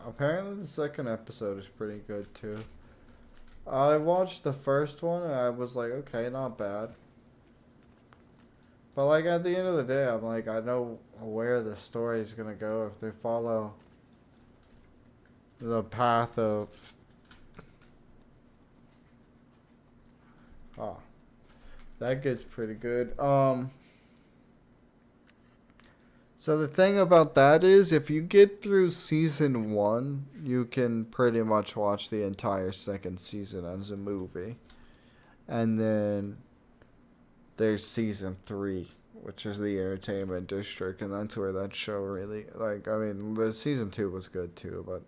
apparently the second episode is pretty good too. I watched the first one and I was like, okay, not bad. But like at the end of the day, I'm like, I know where the story is gonna go if they follow the path of. Oh, that gets pretty good. So the thing about that is, if you get through season 1, you can pretty much watch the entire second season as a movie. And then there's season 3, which is the entertainment district, and that's where that show really, like, I mean, the season 2 was good too, but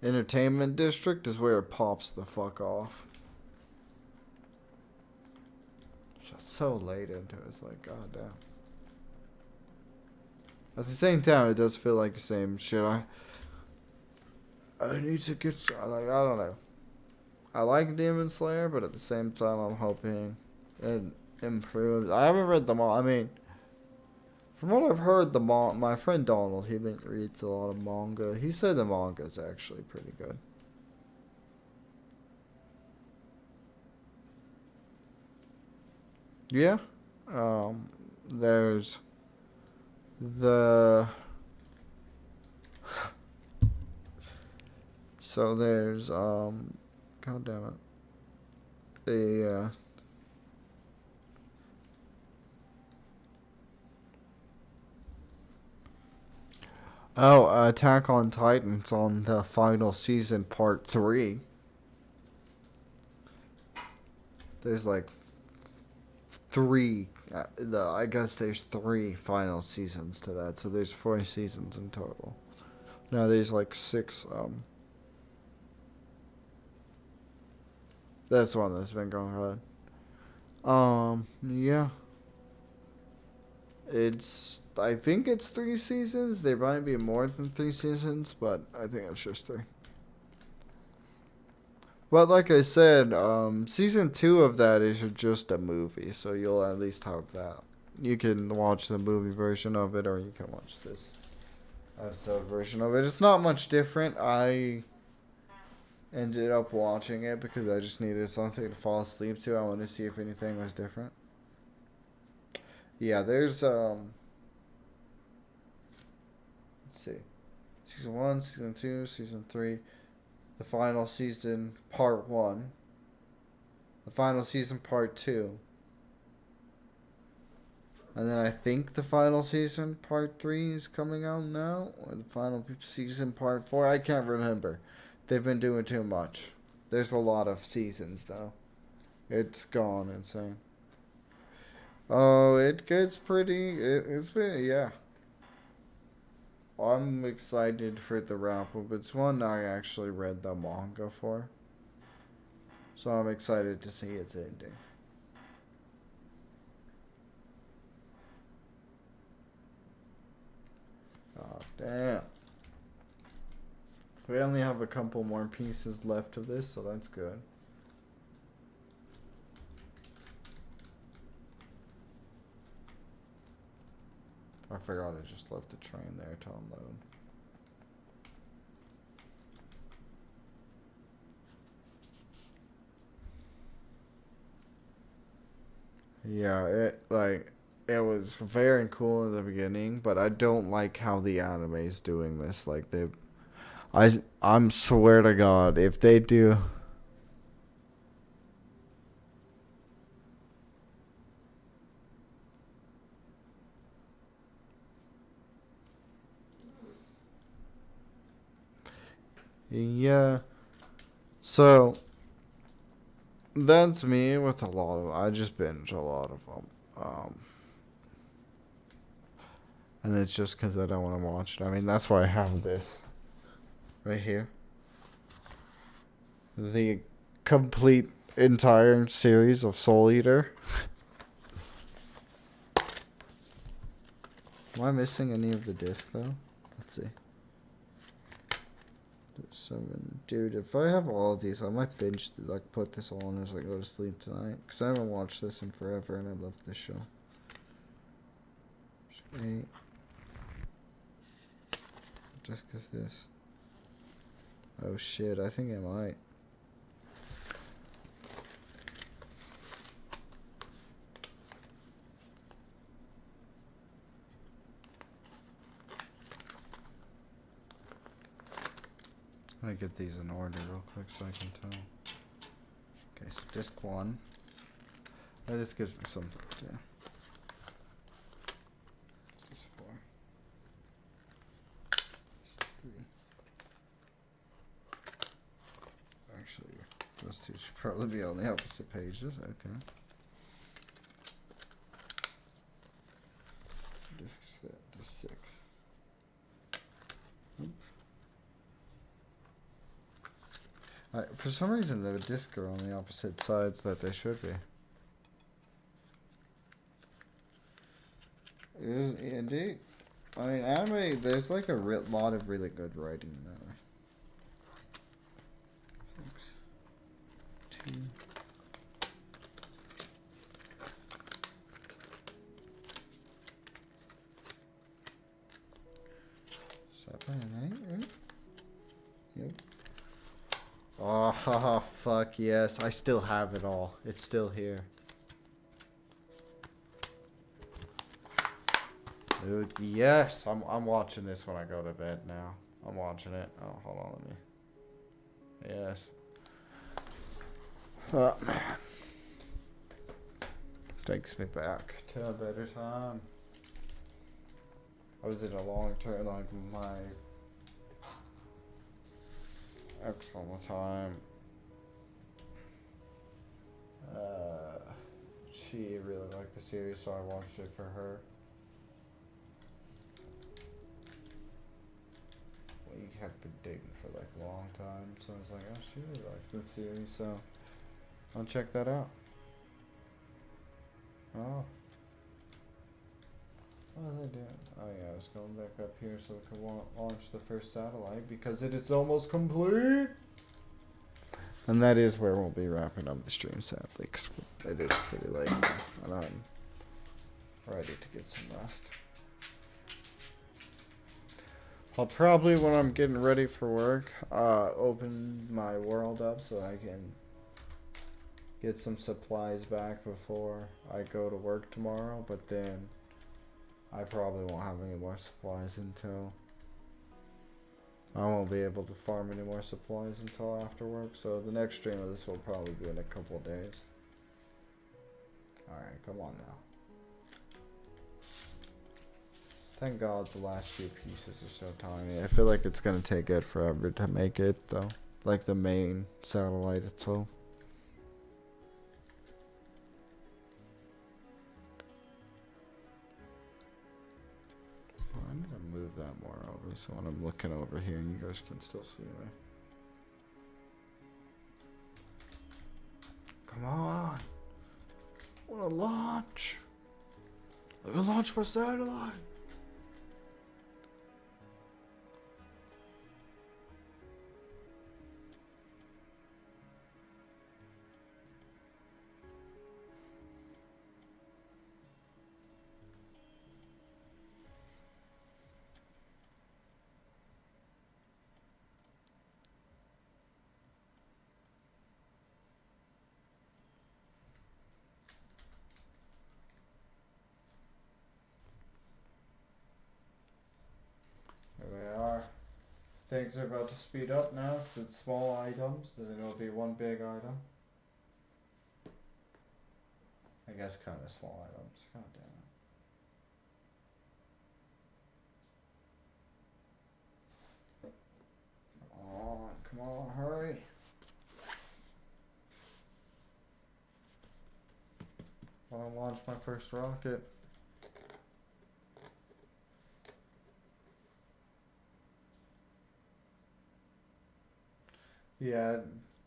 entertainment district is where it pops the fuck off. so late into it. It's like, god damn. At the same time, it does feel like the same shit. I need to get, like, I don't know. I like Demon Slayer, but at the same time, I'm hoping it improves. I haven't read them all. I mean, from what I've heard, my friend Donald, he reads a lot of manga. He said the manga is actually pretty good. Yeah. There's the so there's god damn it. The Attack on Titan's on the final season part 3. There's like 3 I guess there's 3 final seasons to that, so there's 4 seasons in total. Now there's like 6 that's one that's been going on. Yeah. I think it's 3 seasons. There might be more than 3 seasons, but I think it's just 3. But like I said, season 2 of that is just a movie, so you'll at least have that. You can watch the movie version of it, or you can watch this episode version of it. It's not much different. I ended up watching it because I just needed something to fall asleep to. I wanted to see if anything was different. Yeah, there's let's see. Season 1, season 2, season 3, the final season part 1, the final season part 2. And then I think the final season part 3 is coming out now, or the final season part 4. I can't remember. They've been doing too much. There's a lot of seasons though. It's gone insane. Oh, it gets pretty. It's been, yeah. I'm excited for the wrap up. It's one I actually read the manga for, so I'm excited to see its ending. Oh damn. We only have a couple more pieces left of this, so that's good. I forgot I just left the train there to unload. Yeah, it was very cool in the beginning, but I don't like how the anime's doing this. Like I'm swear to God, if they do. Yeah. So that's me with a lot of. I just binge a lot of them. And it's just because I don't want to watch it. I mean, that's why I have this right here. The complete entire series of Soul Eater. Am I missing any of the disc though? Let's see. Dude, if I have all of these, I might binge, like, put this on as I go to sleep tonight. Because I haven't watched this in forever, and I love this show. 8. Just because this. Oh shit, I think I might. I'm gonna get these in order real quick so I can tell. Okay, so disc 1. This gives me some, yeah. Disc 4. Disc 3. Actually, those two should probably be on the opposite pages. Okay. Disc 6. For some reason, the discs are on the opposite sides that they should be. Indeed. I mean, anime, there's like a lot of really good writing in that. Thanks. 2. 7 and 8, right? Yep. Oh, haha, fuck yes. I still have it all. It's still here. Dude, yes. I'm watching this when I go to bed now. I'm watching it. Oh, hold on, let me. Yes. Oh, man. Takes me back to a better time. I was in a long term, like my ex all the time. She really liked the series, so I watched it for her. We had been dating for like a long time, so I was like, oh, she really likes the series, so I'll check that out. Oh. What was I doing? Oh yeah, I was going back up here so we can launch the first satellite because it is almost complete. And that is where we'll be wrapping up the stream, sadly, because it is pretty late now, and I'm ready to get some rest. I'll probably, when I'm getting ready for work, open my world up so I can get some supplies back before I go to work tomorrow, but then I probably won't have any more supplies until I won't be able to farm any more supplies until after work, so the next stream of this will probably be in a couple of days. Alright, come on now. Thank God the last few pieces are so tiny. I feel like it's gonna take it forever to make it though. Like the main satellite itself. I need to move that more over so when I'm looking over here you guys can still see me. Come on. I wanna launch. I can launch my satellite. Here we are. Things are about to speed up now because it's small items, and then it'll be one big item. I guess kind of small items. God damn it. Come on, hurry. I want to launch my first rocket. Yeah,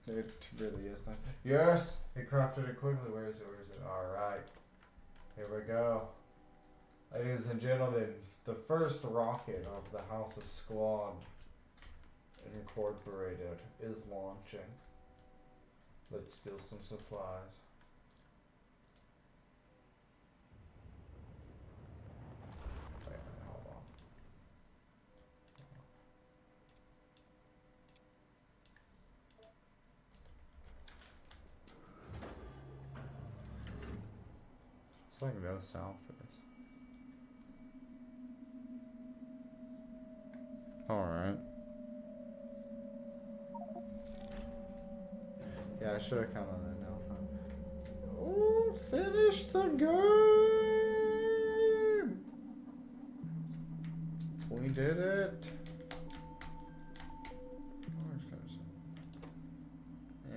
it really is nice. Yes! He crafted it quickly. Where is it? Where is it? Alright. Here we go. Ladies and gentlemen, the first rocket of the House of Squad Incorporated is launching. Let's steal some supplies. Wait a minute, hold on. It's like no sound for this. Alright. Yeah, I should have counted on that now. Oh, finish the game! We did it.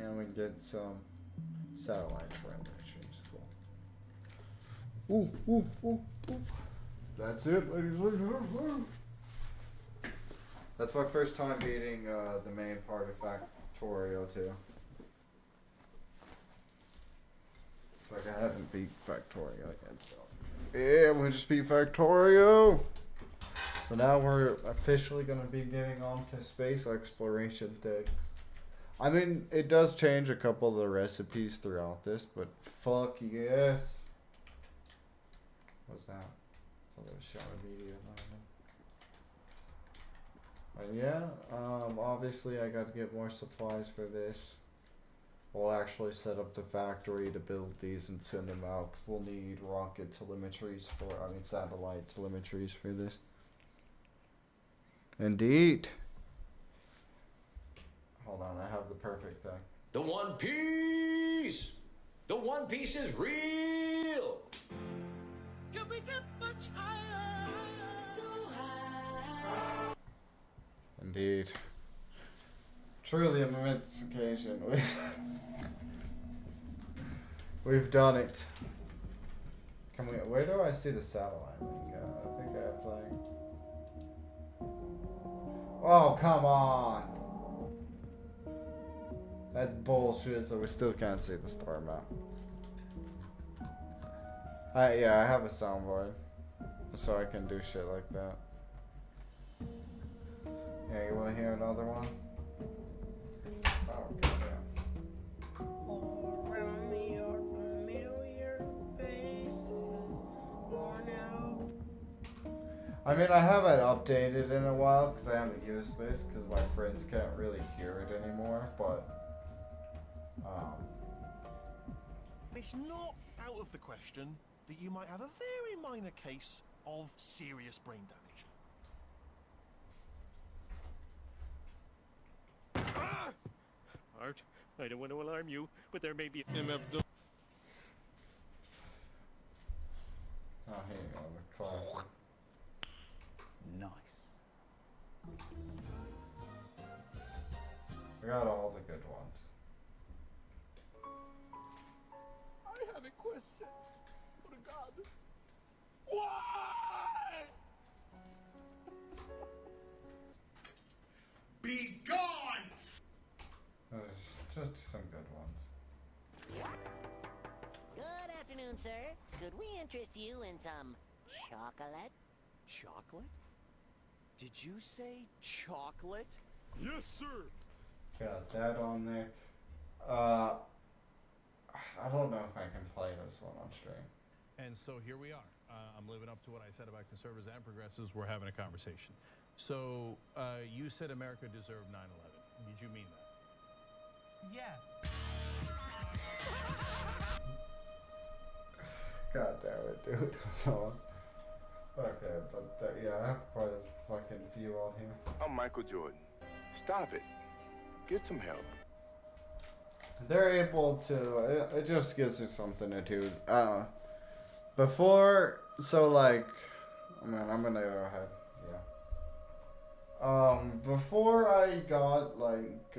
And we get some satellite friendly. Cool. Ooh. That's it, ladies and gentlemen. That's my first time beating the main part of Factorio too. Like I haven't beat Factorio yet, so Yeah, we just beat Factorio. So now we're officially gonna be getting on to space exploration things. I mean, it does change a couple of the recipes throughout this, but fuck yes. What's that? It's a little shot of media. And yeah, obviously I gotta get more supplies for this. We'll actually set up the factory to build these and send them out. 'Cause we'll need rocket telemetries satellite telemetries for this. Indeed. Hold on, I have the perfect thing. The One Piece! The One Piece is real! Can we get much higher? So high. Indeed. Truly a momentous occasion. We've done it. Can we? Where do I see the satellite link? I think I have like. Oh, come on! That's bullshit, so we still can't see the star map. Yeah, I have a soundboard. So I can do shit like that. Yeah, you wanna hear another one? Oh, goddamn. All around me are familiar faces, worn out. I mean, I haven't updated in a while because I haven't used this because my friends can't really hear it anymore, but It's not out of the question that you might have a very minor case of serious brain damage. Art, I don't want to alarm you, but there may be MFW. oh, here you go, the classic. Nice. I got all the good ones. I have a question. Oh God. Why? Be gone! There's just some good ones. Good afternoon, sir. Could we interest you in some chocolate? chocolate? Did you say chocolate? Yes, sir. Got that on there. I don't know if I can play this one on stream. And so here we are. I'm living up to what I said about conservatives and progressives. We're having a conversation. So you said America deserved 9/11. Did you mean that? Yeah. God damn it, dude. So, okay, but yeah, I have quite a fucking few on here. I'm Michael Jordan. Stop it. Get some help. They're able to, it just gives you something to do. Before, so like, man, I'm gonna go ahead, yeah. Before I got, like,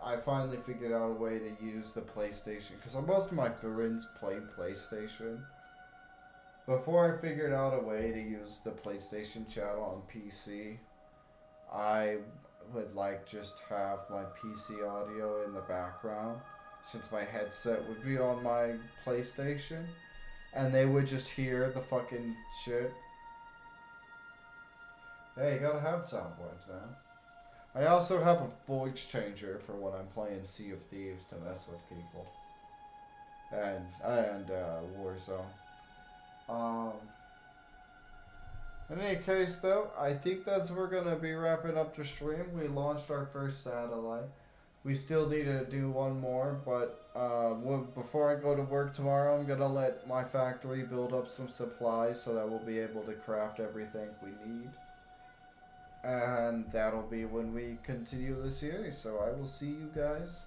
I finally figured out a way to use the PlayStation, because most of my friends play PlayStation. Before I figured out a way to use the PlayStation channel on PC, I would like just have my PC audio in the background, since my headset would be on my PlayStation, and they would just hear the fucking shit. Hey, you gotta have soundboards, man. I also have a voice changer for when I'm playing Sea of Thieves to mess with people. And Warzone. In any case, though, I think that's we're gonna be wrapping up the stream. We launched our first satellite. We still need to do one more, but before I go to work tomorrow, I'm gonna let my factory build up some supplies so that we'll be able to craft everything we need. And that'll be when we continue the series. So I will see you guys